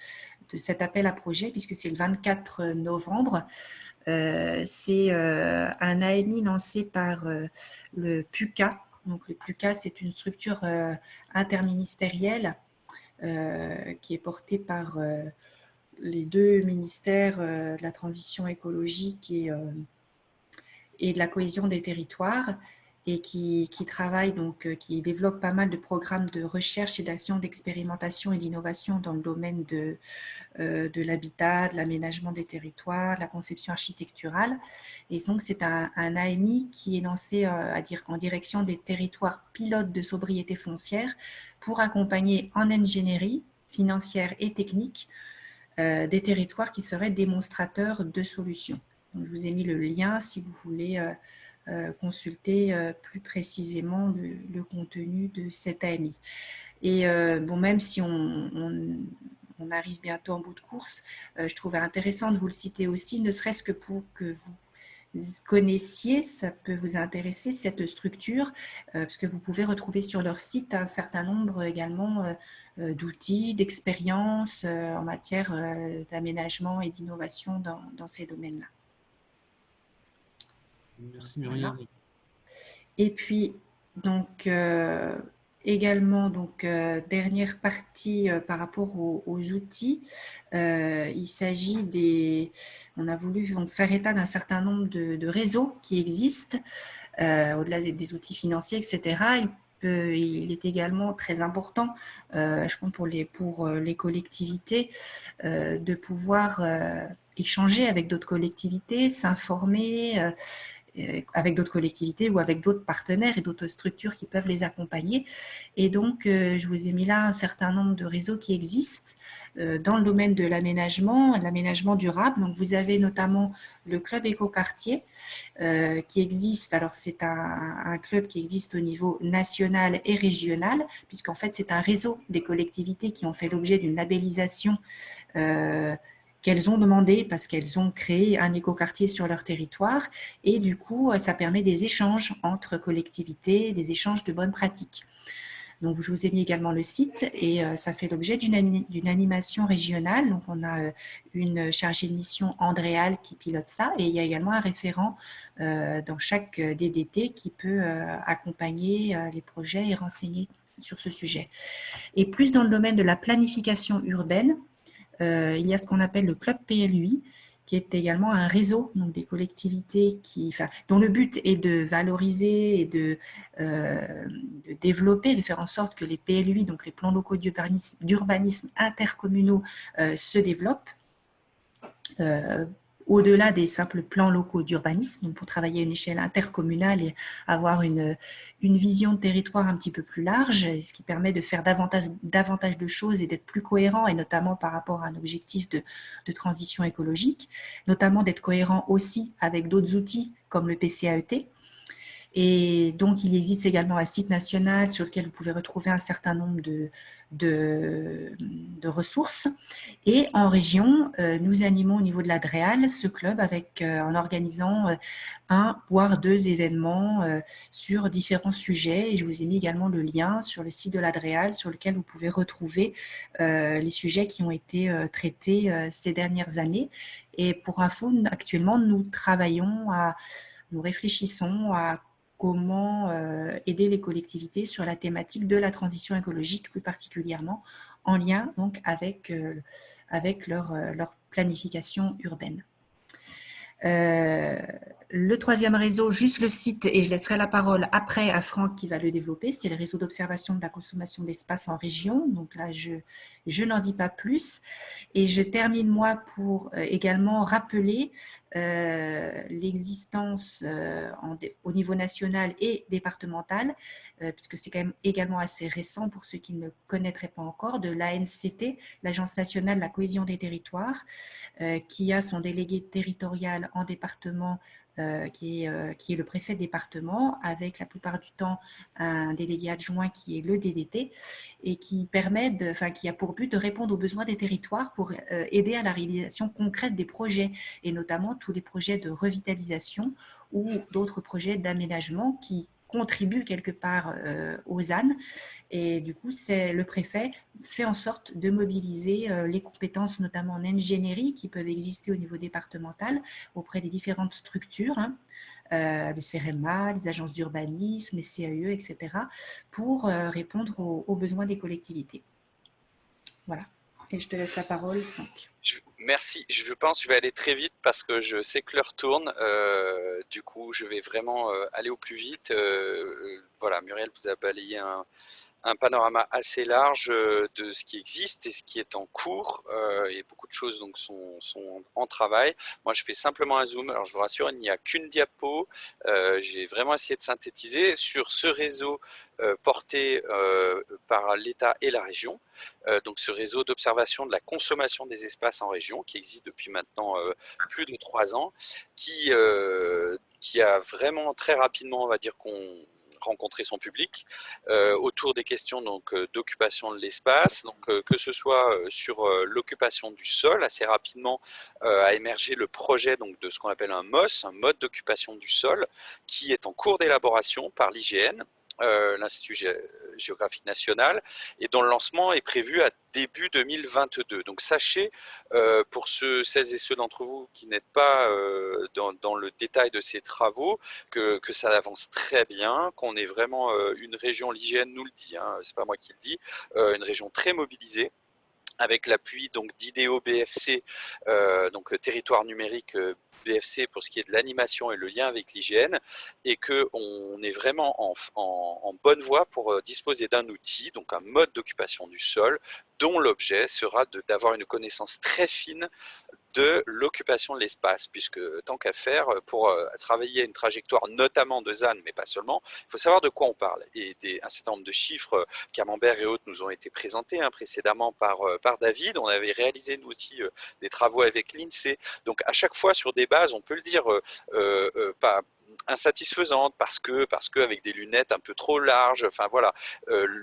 cet appel à projet, puisque c'est le 24 novembre. C'est un AMI lancé par le PUCA. Donc, le PUCA, c'est une structure interministérielle qui est portée par les 2 ministères de la transition écologique et de la cohésion des territoires, et qui travaille, donc, qui développe pas mal de programmes de recherche et d'action d'expérimentation et d'innovation dans le domaine de l'habitat, de l'aménagement des territoires, de la conception architecturale. Et donc, c'est un AMI qui est lancé en direction des territoires pilotes de sobriété foncière pour accompagner en ingénierie financière et technique des territoires qui seraient démonstrateurs de solutions. Donc, je vous ai mis le lien si vous voulez consulter plus précisément le contenu de cet AMI. Et bon, même si on arrive bientôt en bout de course, je trouvais intéressant de vous le citer aussi, ne serait-ce que pour que vous connaissiez, ça peut vous intéresser, cette structure, parce que vous pouvez retrouver sur leur site un certain nombre également d'outils, d'expériences en matière d'aménagement et d'innovation dans ces domaines-là. Merci Muriel. Voilà. Et puis, donc, également, donc, dernière partie par rapport aux outils, il s'agit on a voulu donc, faire état d'un certain nombre de réseaux qui existent, au-delà des outils financiers, etc. Il est également très important, je pense pour les collectivités, de pouvoir échanger avec d'autres collectivités, s'informer, avec d'autres collectivités ou avec d'autres partenaires et d'autres structures qui peuvent les accompagner. Et donc, je vous ai mis là un certain nombre de réseaux qui existent dans le domaine de l'aménagement durable. Donc, vous avez notamment le club écoquartier qui existe. Alors, c'est un club qui existe au niveau national et régional, puisqu'en fait, c'est un réseau des collectivités qui ont fait l'objet d'une labellisation qu'elles ont demandé parce qu'elles ont créé un écoquartier sur leur territoire, et du coup, ça permet des échanges entre collectivités, des échanges de bonnes pratiques. Donc, je vous ai mis également le site et ça fait l'objet d'une animation régionale. Donc, on a une chargée de mission, Andréal, qui pilote ça, et il y a également un référent dans chaque DDT qui peut accompagner les projets et renseigner sur ce sujet. Et plus dans le domaine de la planification urbaine, il y a ce qu'on appelle le club PLUI, qui est également un réseau, donc des collectivités dont le but est de valoriser et de développer, de faire en sorte que les PLUI, donc les plans locaux d'urbanisme intercommunaux, se développent au-delà des simples plans locaux d'urbanisme, donc pour travailler à une échelle intercommunale et avoir une vision de territoire un petit peu plus large, ce qui permet de faire davantage de choses et d'être plus cohérent, et notamment par rapport à un objectif de transition écologique, notamment d'être cohérent aussi avec d'autres outils comme le PCAET. Et donc, il existe également un site national sur lequel vous pouvez retrouver un certain nombre de ressources. Et en région, nous animons au niveau de la DREAL ce club en organisant un voire deux événements sur différents sujets. Et je vous ai mis également le lien sur le site de la DREAL sur lequel vous pouvez retrouver les sujets qui ont été traités ces dernières années. Et pour info, actuellement, nous réfléchissons à comment aider les collectivités sur la thématique de la transition écologique, plus particulièrement en lien donc avec leur planification urbaine. Le troisième réseau, juste le site, et je laisserai la parole après à Franck qui va le développer, c'est le réseau d'observation de la consommation d'espace en région. Donc là, je n'en dis pas plus. Et je termine, moi, pour également rappeler l'existence au niveau national et départemental, puisque c'est quand même également assez récent pour ceux qui ne connaîtraient pas encore, de l'ANCT, l'Agence nationale de la cohésion des territoires, qui a son délégué territorial en département, qui est le préfet de département, avec la plupart du temps un délégué adjoint qui est le DDT, et qui a pour but de répondre aux besoins des territoires pour aider à la réalisation concrète des projets, et notamment tous les projets de revitalisation ou d'autres projets d'aménagement qui contribuent quelque part aux ZAN. Et du coup, le préfet fait en sorte de mobiliser les compétences, notamment en ingénierie, qui peuvent exister au niveau départemental auprès des différentes structures, le CEREMA, les agences d'urbanisme, les CAE, etc., pour répondre aux besoins des collectivités. Voilà. Et je te laisse la parole, Franck. Merci. Je pense que je vais aller très vite parce que je sais que l'heure tourne. Du coup, je vais vraiment aller au plus vite. Voilà, Muriel vous a balayé un panorama assez large de ce qui existe et ce qui est en cours. Et beaucoup de choses donc sont en travail. Moi, je fais simplement un zoom. Alors, je vous rassure, il n'y a qu'une diapo. J'ai vraiment essayé de synthétiser sur ce réseau porté par l'État et la région. Donc, ce réseau d'observation de la consommation des espaces en région qui existe depuis maintenant plus de 3 ans, qui a vraiment très rapidement, on va dire, rencontrer son public autour des questions d'occupation de l'espace, que ce soit sur l'occupation du sol. Assez rapidement a émergé le projet de ce qu'on appelle un MOS, un mode d'occupation du sol, qui est en cours d'élaboration par l'IGN, l'Institut géographique national, et dont le lancement est prévu à début 2022. Donc sachez, pour celles et ceux d'entre vous qui n'êtes pas dans le détail de ces travaux, que ça avance très bien, qu'on est vraiment une région, l'IGN nous le dit, hein, c'est pas moi qui le dis, une région très mobilisée, avec l'appui d'IDEO BFC, donc territoire numérique BFC pour ce qui est de l'animation et le lien avec l'IGN, et qu'on est vraiment en bonne voie pour disposer d'un outil, donc un mode d'occupation du sol, dont l'objet sera d'avoir une connaissance très fine de l'occupation de l'espace, puisque tant qu'à faire, pour travailler une trajectoire notamment de ZAN, mais pas seulement, il faut savoir de quoi on parle. Et un certain nombre de chiffres, Camembert et autres, nous ont été présentés précédemment par David. On avait réalisé nous aussi des travaux avec l'INSEE. Donc à chaque fois sur des bases, on peut le dire, pas insatisfaisante parce que avec des lunettes un peu trop larges, enfin voilà,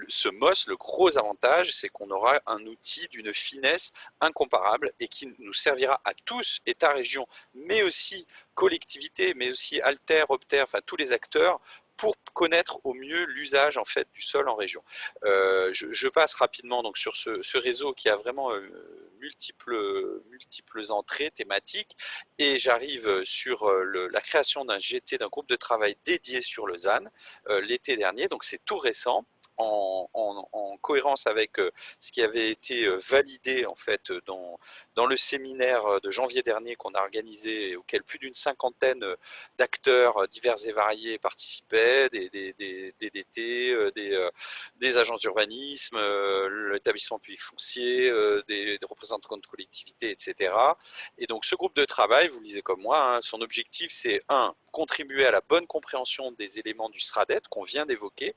ce MOS, le gros avantage, c'est qu'on aura un outil d'une finesse incomparable et qui nous servira à tous, État, région, mais aussi collectivités, mais aussi Alter, Opter, enfin tous les acteurs, pour connaître au mieux l'usage en fait du sol en région. Je passe rapidement donc sur ce réseau qui a vraiment multiples entrées thématiques, et j'arrive sur la création d'un GT, d'un groupe de travail dédié sur le ZAN l'été dernier, donc c'est tout récent. En cohérence avec ce qui avait été validé en fait dans le séminaire de janvier dernier qu'on a organisé et auquel plus d'une cinquantaine d'acteurs divers et variés participaient, des DDT, des agences d'urbanisme, l'établissement public foncier, des représentants de collectivités, etc. Et donc ce groupe de travail, vous le lisez comme moi, son objectif c'est contribuer à la bonne compréhension des éléments du SRADET qu'on vient d'évoquer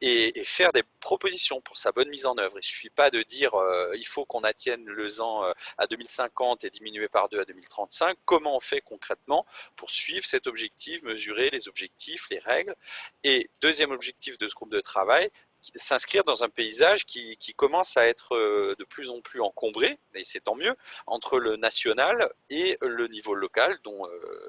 et faire des propositions pour sa bonne mise en œuvre. Il ne suffit pas de dire il faut qu'on atteigne le ZAN à 2050 et diminuer par 2 à 2035. Comment on fait concrètement pour suivre cet objectif, mesurer les objectifs, les règles? Et deuxième objectif de ce groupe de travail, s'inscrire dans un paysage qui commence à être de plus en plus encombré, et c'est tant mieux, entre le national et le niveau local, dont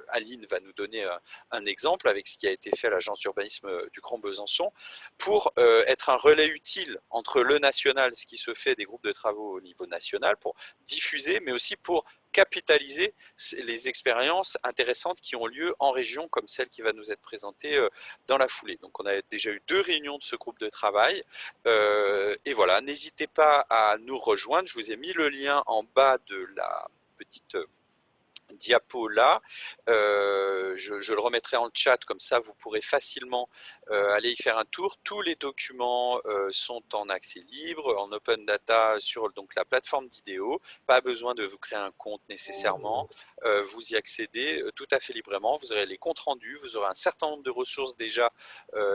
Aline va nous donner un exemple avec ce qui a été fait à l'agence d'urbanisme du Grand Besançon, pour être un relais utile entre le national, ce qui se fait des groupes de travaux au niveau national, pour diffuser, mais aussi pour capitaliser les expériences intéressantes qui ont lieu en région, comme celle qui va nous être présentée dans la foulée. Donc on a déjà eu 2 réunions de ce groupe de travail. Et voilà, n'hésitez pas à nous rejoindre. Je vous ai mis le lien en bas de la petite diapo là, je le remettrai en chat, comme ça vous pourrez facilement aller y faire un tour. Tous les documents sont en accès libre, en open data sur donc la plateforme d'IDEO, pas besoin de vous créer un compte nécessairement, vous y accédez tout à fait librement, vous aurez les comptes rendus, vous aurez un certain nombre de ressources déjà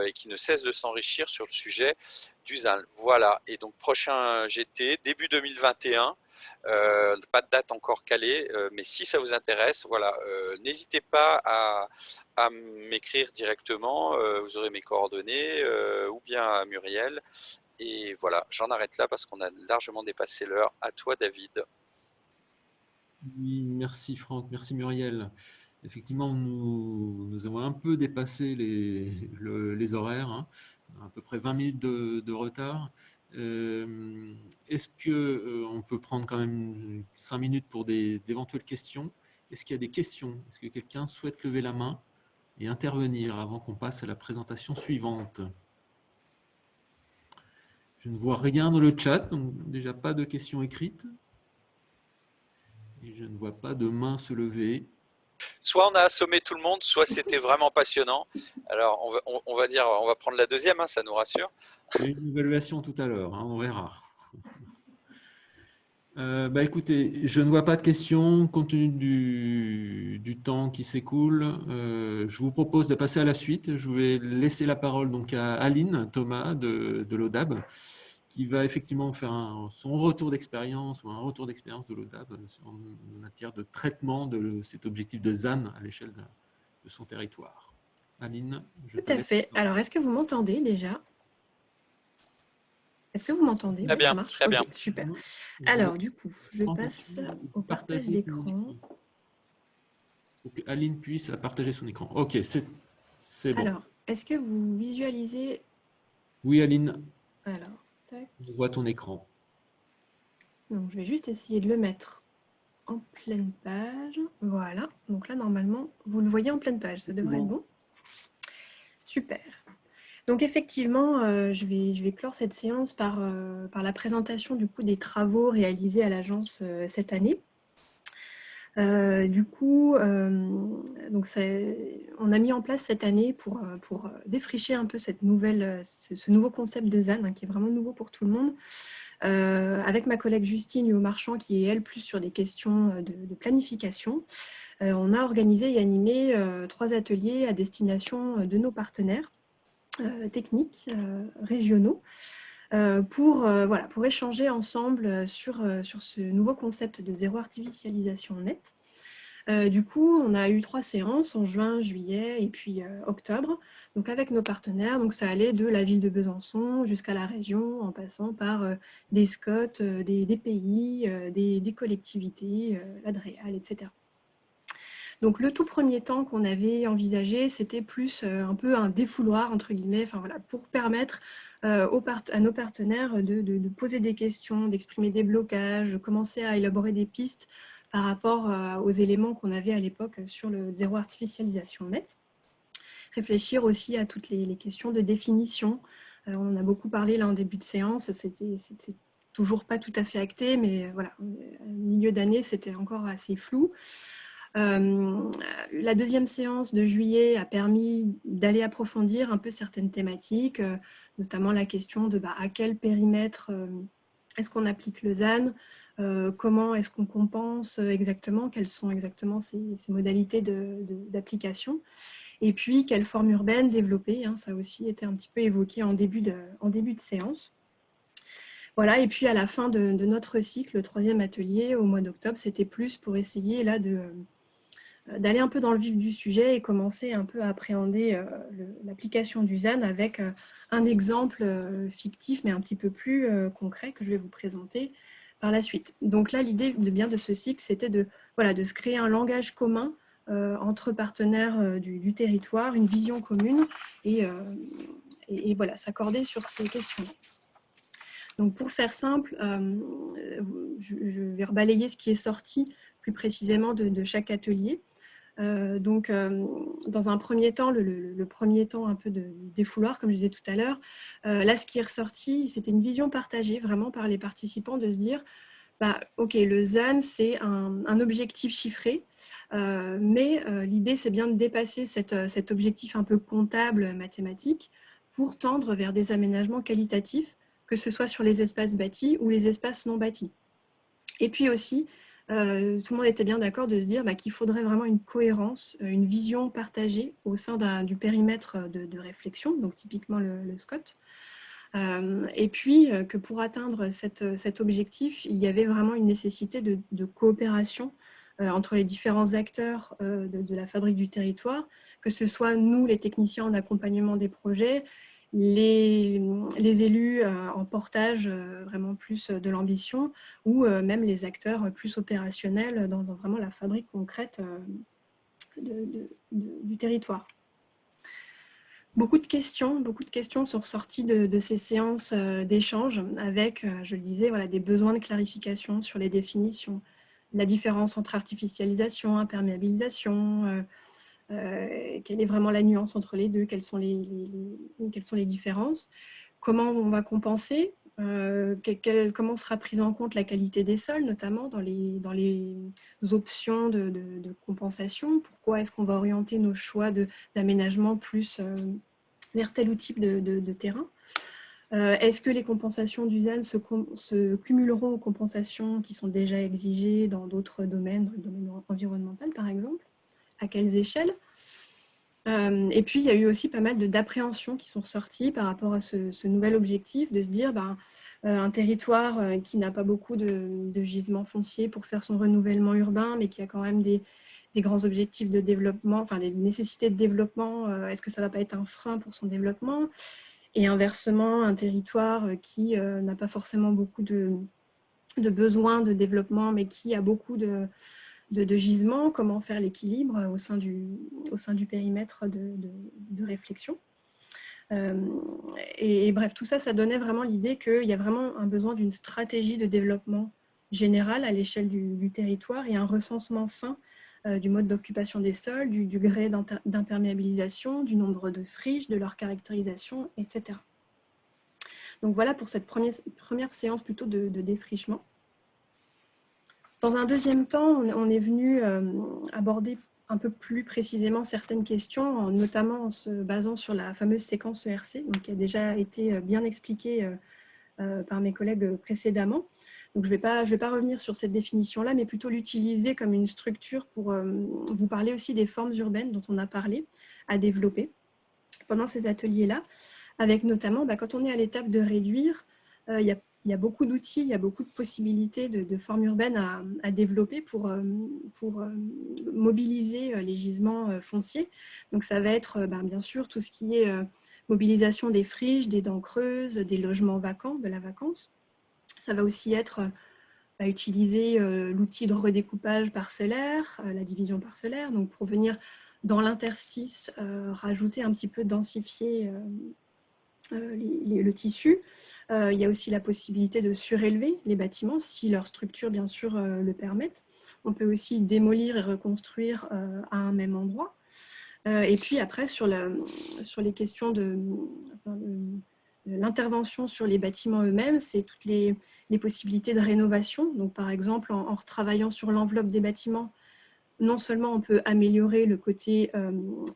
et qui ne cessent de s'enrichir sur le sujet du ZAN. Voilà, et donc prochain GT, début 2021. Pas de date encore calée, mais si ça vous intéresse, voilà, n'hésitez pas à m'écrire directement, vous aurez mes coordonnées, ou bien à Muriel. Et voilà, j'en arrête là parce qu'on a largement dépassé l'heure. À toi, David. Oui, merci Franck, merci Muriel. Effectivement, nous avons un peu dépassé les horaires, hein, à peu près 20 minutes de retard. Est-ce qu'on peut prendre quand même 5 minutes pour d'éventuelles questions? Est-ce qu'il y a des questions? Est-ce que quelqu'un souhaite lever la main et intervenir avant qu'on passe à la présentation suivante? Je ne vois rien dans le chat, donc déjà pas de questions écrites. Et je ne vois pas de main se lever. Soit on a assommé tout le monde, soit c'était vraiment passionnant. Alors on va dire, on va prendre la deuxième, hein, ça nous rassure. Il y a une évaluation tout à l'heure, hein, on verra. Écoutez, je ne vois pas de questions. Compte tenu du temps qui s'écoule, je vous propose de passer à la suite. Je vais laisser la parole donc à Aline Thomas de l'ODAB, qui va effectivement faire son retour d'expérience ou un retour d'expérience de l'ODAB en matière de traitement de cet objectif de ZAN à l'échelle de son territoire. Aline, je Tout à fait. Alors, est-ce que vous m'entendez déjà? Est-ce que vous m'entendez? Très bien, ça marche? très bien. Ok, super. Alors, du coup, je passe au partage d'écran. Pour que Aline puisse partager son écran. Ok, c'est bon. Alors, est-ce que vous visualisez? Oui, Aline. Alors, tac. Je vois ton écran. Donc, je vais juste essayer de le mettre en pleine page. Voilà. Donc là, normalement, vous le voyez en pleine page. Ça devrait être bon. Super. Donc effectivement, je vais clore cette séance par la présentation du coup des travaux réalisés à l'agence cette année. Donc on a mis en place cette année pour défricher un peu ce nouveau concept de ZAN, hein, qui est vraiment nouveau pour tout le monde, avec ma collègue Justine Marchand, qui est elle plus sur des questions de planification. On a organisé et animé 3 ateliers à destination de nos partenaires techniques régionaux pour échanger ensemble sur ce nouveau concept de zéro artificialisation nette. Du coup, on a eu 3 séances en juin, juillet et puis octobre, donc avec nos partenaires. Donc ça allait de la ville de Besançon jusqu'à la région, en passant par des SCOT, des pays, des collectivités, l'Adréal, etc. Donc le tout premier temps qu'on avait envisagé, c'était plus un peu un défouloir, entre guillemets, pour permettre à nos partenaires de poser des questions, d'exprimer des blocages, de commencer à élaborer des pistes par rapport aux éléments qu'on avait à l'époque sur le zéro artificialisation nette. Réfléchir aussi à toutes les questions de définition. On a beaucoup parlé là en début de séance, c'était toujours pas tout à fait acté, mais voilà, milieu d'année, c'était encore assez flou. La deuxième séance de juillet a permis d'aller approfondir un peu certaines thématiques, notamment la question de à quel périmètre est-ce qu'on applique le ZAN, comment est-ce qu'on compense exactement, quelles sont exactement ces modalités d'application. Et puis, quelle forme urbaine développer, hein, ça a aussi été un petit peu évoqué en début de séance. Voilà, et puis à la fin de notre cycle, le 3e atelier, au mois d'octobre, c'était plus pour essayer là d'aller un peu dans le vif du sujet et commencer un peu à appréhender l'application du ZAN avec un exemple fictif, mais un petit peu plus concret que je vais vous présenter par la suite. Donc là, l'idée de ce cycle, c'était de se créer un langage commun entre partenaires du territoire, une vision commune et voilà, s'accorder sur ces questions. Donc pour faire simple, je vais rebalayer ce qui est sorti plus précisément de chaque atelier. Dans un premier temps, le premier temps un peu de défouloir, comme je disais tout à l'heure, là ce qui est ressorti, c'était une vision partagée vraiment par les participants de se dire ok, le ZAN, c'est un objectif chiffré, mais l'idée, c'est bien de dépasser cet objectif un peu comptable, mathématique, pour tendre vers des aménagements qualitatifs, que ce soit sur les espaces bâtis ou les espaces non bâtis. Et puis aussi, tout le monde était bien d'accord de se dire qu'il faudrait vraiment une cohérence, une vision partagée au sein du périmètre de réflexion, donc typiquement le SCOT. Et puis que pour atteindre cet objectif, il y avait vraiment une nécessité de coopération entre les différents acteurs de la fabrique du territoire, que ce soit nous, les techniciens en accompagnement des projets, les élus en portage vraiment plus de l'ambition, ou même les acteurs plus opérationnels dans vraiment la fabrique concrète du territoire. Beaucoup de questions sont ressorties de ces séances d'échange avec, je le disais, des besoins de clarification sur les définitions, la différence entre artificialisation, imperméabilisation, quelle est vraiment la nuance entre les deux, quelles sont les différences, comment on va compenser, comment sera prise en compte la qualité des sols, notamment dans les options de compensation, pourquoi est-ce qu'on va orienter nos choix d'aménagement plus vers tel ou type de terrain. Est-ce que les compensations du ZAN se cumuleront aux compensations qui sont déjà exigées dans d'autres domaines, dans le domaine environnemental par exemple? À quelles échelles? Et puis, il y a eu aussi pas mal d'appréhensions qui sont ressorties par rapport à ce nouvel objectif, de se dire un territoire qui n'a pas beaucoup de gisements fonciers pour faire son renouvellement urbain, mais qui a quand même des grands objectifs de développement, enfin des nécessités de développement, est-ce que ça ne va pas être un frein pour son développement? Et inversement, un territoire qui n'a pas forcément beaucoup de besoins de développement, mais qui a beaucoup de gisements, comment faire l'équilibre au sein du périmètre de réflexion. Et bref, tout ça, ça donnait vraiment l'idée qu'il y a vraiment un besoin d'une stratégie de développement générale à l'échelle du territoire et un recensement fin du mode d'occupation des sols, du degré d'imperméabilisation, du nombre de friches, de leur caractérisation, etc. Donc voilà pour cette première séance plutôt de défrichement. Dans un deuxième temps, on est venu aborder un peu plus précisément certaines questions, notamment en se basant sur la fameuse séquence ERC, donc qui a déjà été bien expliquée par mes collègues précédemment. Donc je vais pas revenir sur cette définition-là, mais plutôt l'utiliser comme une structure pour vous parler aussi des formes urbaines dont on a parlé, à développer pendant ces ateliers-là, avec notamment, quand on est à l'étape de réduire, il y a beaucoup d'outils, il y a beaucoup de possibilités de formes urbaines à développer pour mobiliser les gisements fonciers. Donc ça va être bien sûr tout ce qui est mobilisation des friches, des dents creuses, des logements vacants, de la vacance. Ça va aussi être utiliser l'outil de redécoupage parcellaire, la division parcellaire, donc pour venir dans l'interstice rajouter un petit peu, densifier le tissu. Il y a aussi la possibilité de surélever les bâtiments si leur structure bien sûr le permettent. On peut aussi démolir et reconstruire à un même endroit. Et puis après sur les questions de l'intervention sur les bâtiments eux-mêmes, c'est toutes les possibilités de rénovation. Donc par exemple en retravaillant sur l'enveloppe des bâtiments, non seulement on peut améliorer le côté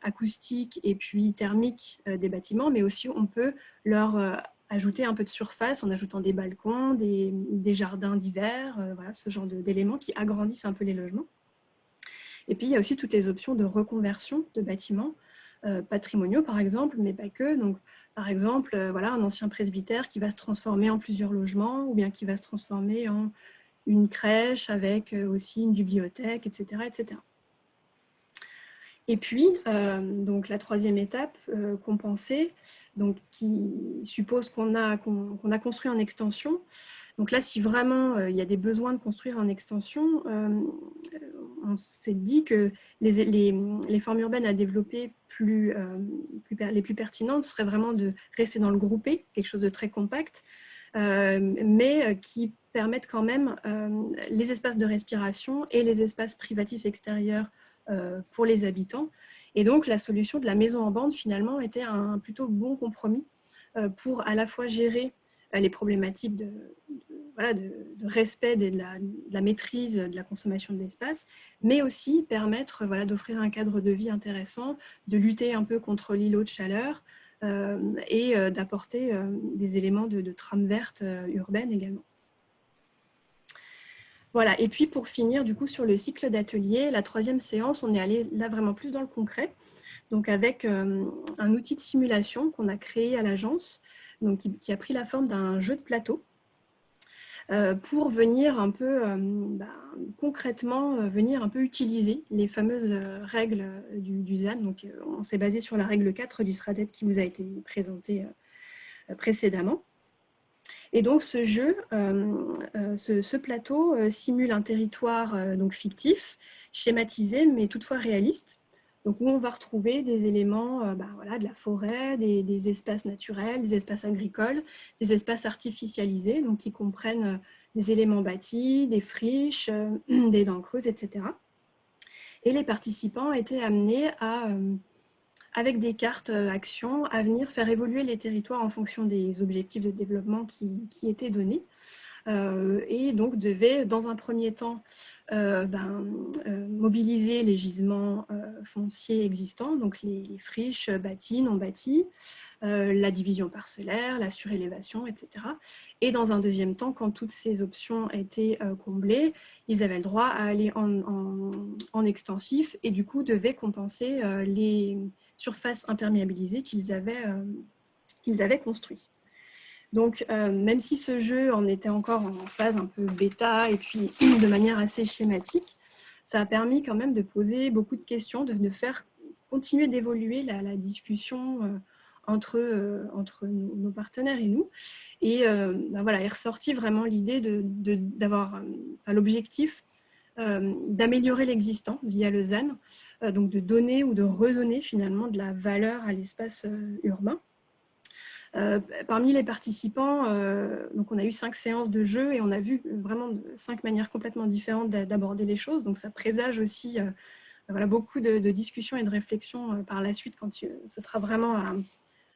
acoustique et puis thermique des bâtiments, mais aussi on peut leur ajouter un peu de surface en ajoutant des balcons, des jardins d'hiver, voilà, ce genre d'éléments qui agrandissent un peu les logements. Et puis il y a aussi toutes les options de reconversion de bâtiments. patrimoniaux, par exemple, mais pas que. Donc, par exemple, voilà, un ancien presbytère qui va se transformer en plusieurs logements ou bien qui va se transformer en une crèche avec aussi une bibliothèque, etc. etc. Et puis, donc la troisième étape, compenser, donc, qui suppose qu'on a construit en extension. Donc là, si vraiment il y a des besoins de construire en extension, on s'est dit que les formes urbaines à développer les plus pertinentes seraient vraiment de rester dans le groupé, quelque chose de très compact, mais qui permettent quand même les espaces de respiration et les espaces privatifs extérieurs pour les habitants. Et donc, la solution de la maison en bande, finalement, était un plutôt bon compromis pour à la fois gérer les problématiques de respect de la maîtrise de la consommation de l'espace, mais aussi permettre d'offrir un cadre de vie intéressant, de lutter un peu contre l'îlot de chaleur et d'apporter des éléments de trame verte urbaine également. Voilà, et puis pour finir du coup sur le cycle d'atelier, la troisième séance, on est allé là vraiment plus dans le concret, donc avec un outil de simulation qu'on a créé à l'agence, donc qui a pris la forme d'un jeu de plateau pour venir un peu concrètement venir un peu utiliser les fameuses règles du ZAN. Donc on s'est basé sur la règle 4 du SRADET qui vous a été présentée précédemment. Et donc, ce jeu, ce plateau simule un territoire donc fictif, schématisé, mais toutefois réaliste. Donc, où on va retrouver des éléments de la forêt, des espaces naturels, des espaces agricoles, des espaces artificialisés, donc qui comprennent des éléments bâtis, des friches, des dents creuses, etc. Et les participants étaient amenés à... avec des cartes actions, à venir faire évoluer les territoires en fonction des objectifs de développement qui étaient donnés. Et donc devaient, dans un premier temps, mobiliser les gisements fonciers existants, donc les friches bâties, non bâties, la division parcellaire, la surélévation, etc. Et dans un deuxième temps, quand toutes ces options étaient comblées, ils avaient le droit à aller en extensif et du coup devaient compenser les surfaces imperméabilisées qu'ils avaient construites. Donc, même si ce jeu en était encore en phase un peu bêta et puis de manière assez schématique, ça a permis quand même de poser beaucoup de questions, de faire continuer d'évoluer la discussion entre nos partenaires et nous. Et voilà, est ressortie vraiment l'idée d'avoir l'objectif d'améliorer l'existant via le ZAN, donc de donner ou de redonner finalement de la valeur à l'espace urbain. Parmi les participants, donc on a eu 5 séances de jeu et on a vu vraiment 5 manières complètement différentes d'aborder les choses. Donc ça présage aussi beaucoup de discussions et de réflexions par la suite quand ce sera vraiment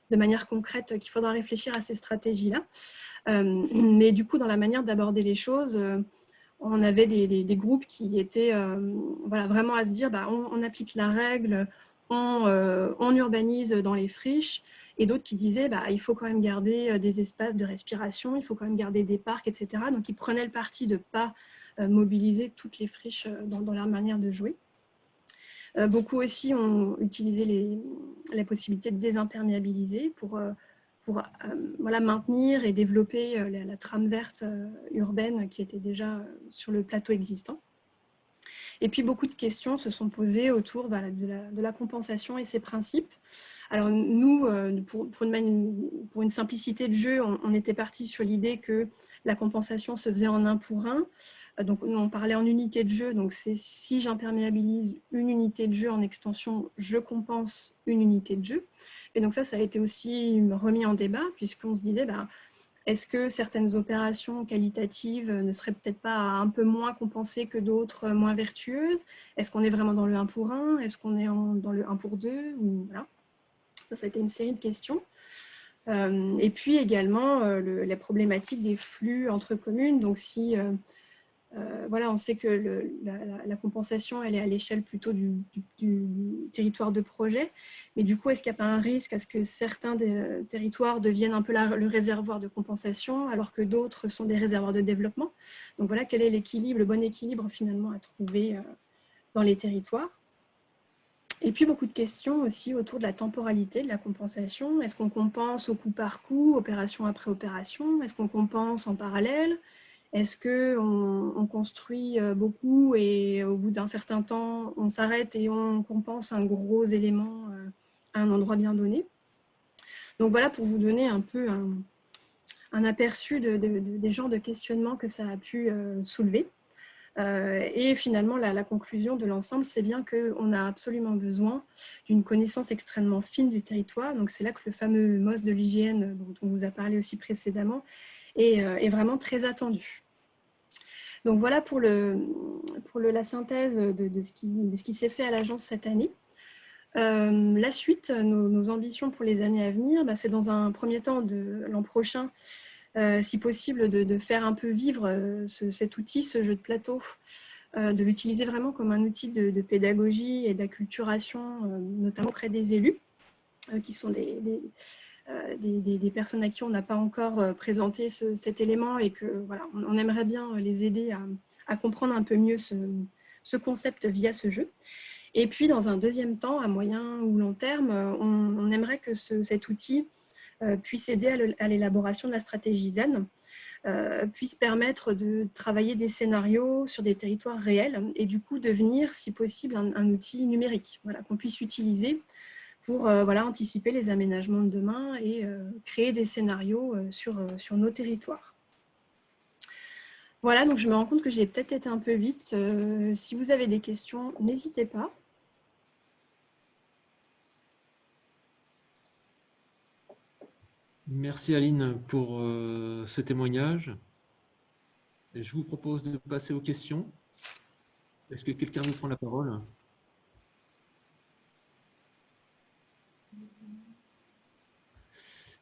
de manière concrète qu'il faudra réfléchir à ces stratégies-là. Mais du coup, dans la manière d'aborder les choses, on avait des groupes qui étaient vraiment à se dire on applique la règle, on urbanise dans les friches, et d'autres qui disaient il faut quand même garder des espaces de respiration, il faut quand même garder des parcs, etc. Donc ils prenaient le parti de ne pas mobiliser toutes les friches dans leur manière de jouer. Beaucoup aussi ont utilisé la possibilité de désimperméabiliser pour maintenir et développer la trame verte urbaine qui était déjà sur le plateau existant. Et puis, beaucoup de questions se sont posées autour de la compensation et ses principes. Alors, nous, pour une simplicité de jeu, on était parti sur l'idée que la compensation se faisait en 1 pour 1. Donc, on parlait en unité de jeu. Donc, c'est si j'imperméabilise une unité de jeu en extension, je compense une unité de jeu. Et donc, ça a été aussi remis en débat, puisqu'on se disait, est-ce que certaines opérations qualitatives ne seraient peut-être pas un peu moins compensées que d'autres moins vertueuses? Est-ce qu'on est vraiment dans le 1 pour 1? Est-ce qu'on est dans le 1 pour 2? Voilà. Ça a été une série de questions. Et puis également la problématique des flux entre communes. Donc si on sait que la compensation elle est à l'échelle plutôt du territoire de projet, mais du coup est-ce qu'il n'y a pas un risque à ce que certains des territoires deviennent un peu le réservoir de compensation alors que d'autres sont des réservoirs de développement? Donc voilà, quel est l'équilibre, le bon équilibre finalement à trouver dans les territoires. Et puis beaucoup de questions aussi autour de la temporalité de la compensation. Est-ce qu'on compense au coup par coup, opération après opération? Est-ce qu'on compense en parallèle? Est-ce qu'on construit beaucoup et au bout d'un certain temps, on s'arrête et on compense un gros élément à un endroit bien donné? Donc voilà, pour vous donner un peu un aperçu des genres de questionnements que ça a pu soulever. Et finalement, la conclusion de l'ensemble, c'est bien qu'on a absolument besoin d'une connaissance extrêmement fine du territoire. Donc c'est là que le fameux MOS de l'hygiène, dont on vous a parlé aussi précédemment, est vraiment très attendu. Donc voilà pour la synthèse de ce qui s'est fait à l'agence cette année. La suite, nos ambitions pour les années à venir, c'est dans un premier temps de l'an prochain, si possible, de faire un peu vivre cet outil, ce jeu de plateau, de l'utiliser vraiment comme un outil de pédagogie et d'acculturation, notamment auprès des élus, qui sont des personnes à qui on n'a pas encore présenté cet élément et que voilà, on aimerait bien les aider à comprendre un peu mieux ce concept via ce jeu. Et puis, dans un deuxième temps, à moyen ou long terme, on aimerait que cet outil puisse aider à l'élaboration de la stratégie ZAN, puisse permettre de travailler des scénarios sur des territoires réels et du coup devenir, si possible, un outil numérique, voilà, qu'on puisse utiliser pour voilà, anticiper les aménagements de demain et créer des scénarios sur nos territoires. Voilà, donc je me rends compte que j'ai peut-être été un peu vite. Si vous avez des questions, n'hésitez pas. Merci Aline pour ce témoignage. Et je vous propose de passer aux questions. Est-ce que quelqu'un veut prendre la parole?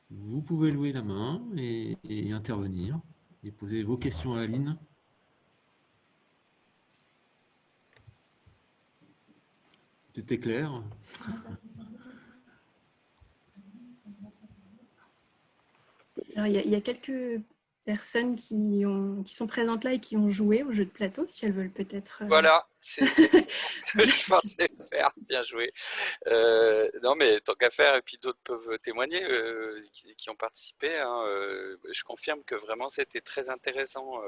Vous pouvez lever la main et intervenir et poser vos questions à Aline. C'était clair. Alors, il y a quelques personnes qui sont présentes là et qui ont joué au jeu de plateau, si elles veulent peut-être... Voilà, c'est ce que je pensais faire. Bien joué. Non, mais tant qu'à faire, et puis d'autres peuvent témoigner qui ont participé. Hein, je confirme que vraiment c'était très intéressant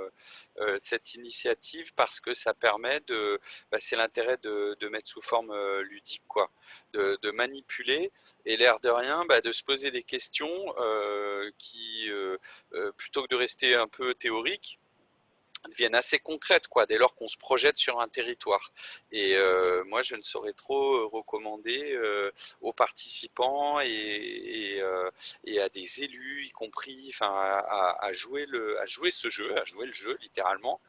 cette initiative parce que ça permet de, c'est l'intérêt de mettre sous forme ludique, quoi, de manipuler et l'air de rien, de se poser des questions qui, plutôt que de rester un peu théoriques, deviennent assez concrètes, quoi, dès lors qu'on se projette sur un territoire. Et moi, je ne saurais trop recommander aux participants et à des élus, y compris, enfin, à jouer ce jeu, à jouer le jeu, littéralement,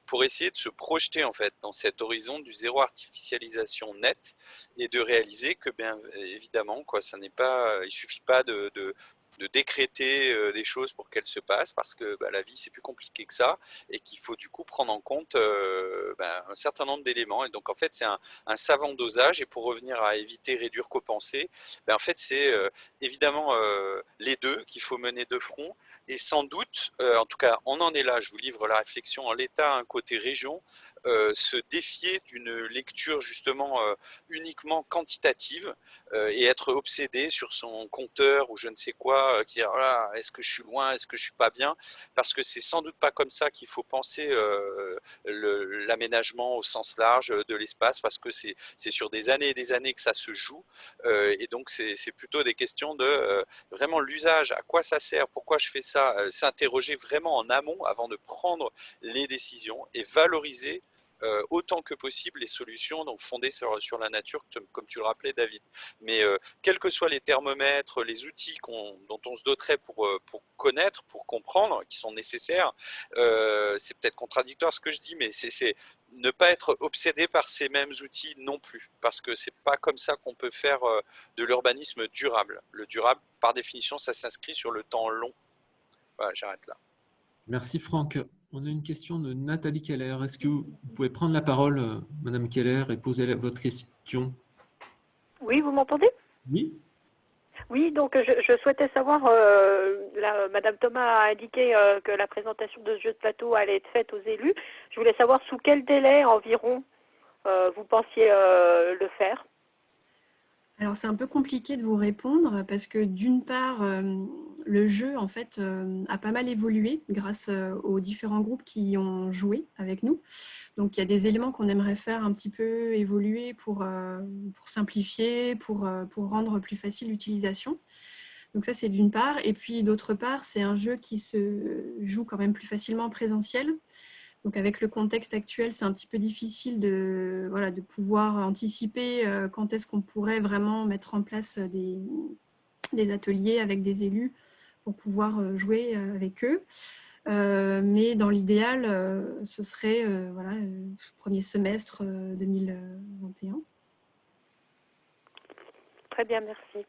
pour essayer de se projeter en fait dans cet horizon du zéro artificialisation net et de réaliser que, bien évidemment, quoi, ça n'est pas, il suffit pas de décréter des choses pour qu'elles se passent parce que la vie c'est plus compliqué que ça et qu'il faut du coup prendre en compte un certain nombre d'éléments et donc en fait c'est un savant dosage et pour revenir à éviter, réduire, compenser, en fait c'est évidemment les deux qu'il faut mener de front et sans doute, en tout cas on en est là, je vous livre la réflexion en l'état, un côté région, se défier d'une lecture justement uniquement quantitative et être obsédé sur son compteur ou je ne sais quoi, qui dit voilà, est-ce que je suis loin, est-ce que je suis pas bien, parce que c'est sans doute pas comme ça qu'il faut penser l'aménagement au sens large de l'espace, parce que c'est sur des années et des années que ça se joue, et donc c'est plutôt des questions de vraiment l'usage, à quoi ça sert, pourquoi je fais ça, s'interroger vraiment en amont avant de prendre les décisions et valoriser autant que possible les solutions donc fondées sur la nature, comme tu le rappelais David. Mais quels que soient les thermomètres, les outils dont on se doterait pour connaître, pour comprendre, qui sont nécessaires, c'est peut-être contradictoire ce que je dis, mais c'est ne pas être obsédé par ces mêmes outils non plus, parce que c'est pas comme ça qu'on peut faire de l'urbanisme durable. Le durable, par définition, ça s'inscrit sur le temps long. Voilà, j'arrête là. Merci Franck. On a une question de Nathalie Keller. Est-ce que vous pouvez prendre la parole, Madame Keller, et poser votre question? Oui, vous m'entendez? Oui. Oui, donc je souhaitais savoir, Madame Thomas a indiqué que la présentation de ce jeu de plateau allait être faite aux élus. Je voulais savoir sous quel délai environ vous pensiez le faire. Alors, c'est un peu compliqué de vous répondre parce que d'une part, le jeu en fait a pas mal évolué grâce aux différents groupes qui ont joué avec nous. Donc, il y a des éléments qu'on aimerait faire un petit peu évoluer pour simplifier, pour rendre plus facile l'utilisation. Donc ça, c'est d'une part. Et puis, d'autre part, c'est un jeu qui se joue quand même plus facilement en présentiel. Donc avec le contexte actuel, c'est un petit peu difficile de pouvoir anticiper quand est-ce qu'on pourrait vraiment mettre en place des ateliers avec des élus pour pouvoir jouer avec eux. Mais dans l'idéal, ce serait premier semestre 2021. Très bien, merci.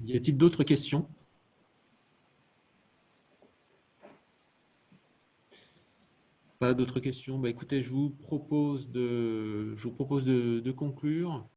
Y a-t-il d'autres questions? Pas d'autres questions? Bah, écoutez, je vous propose de conclure.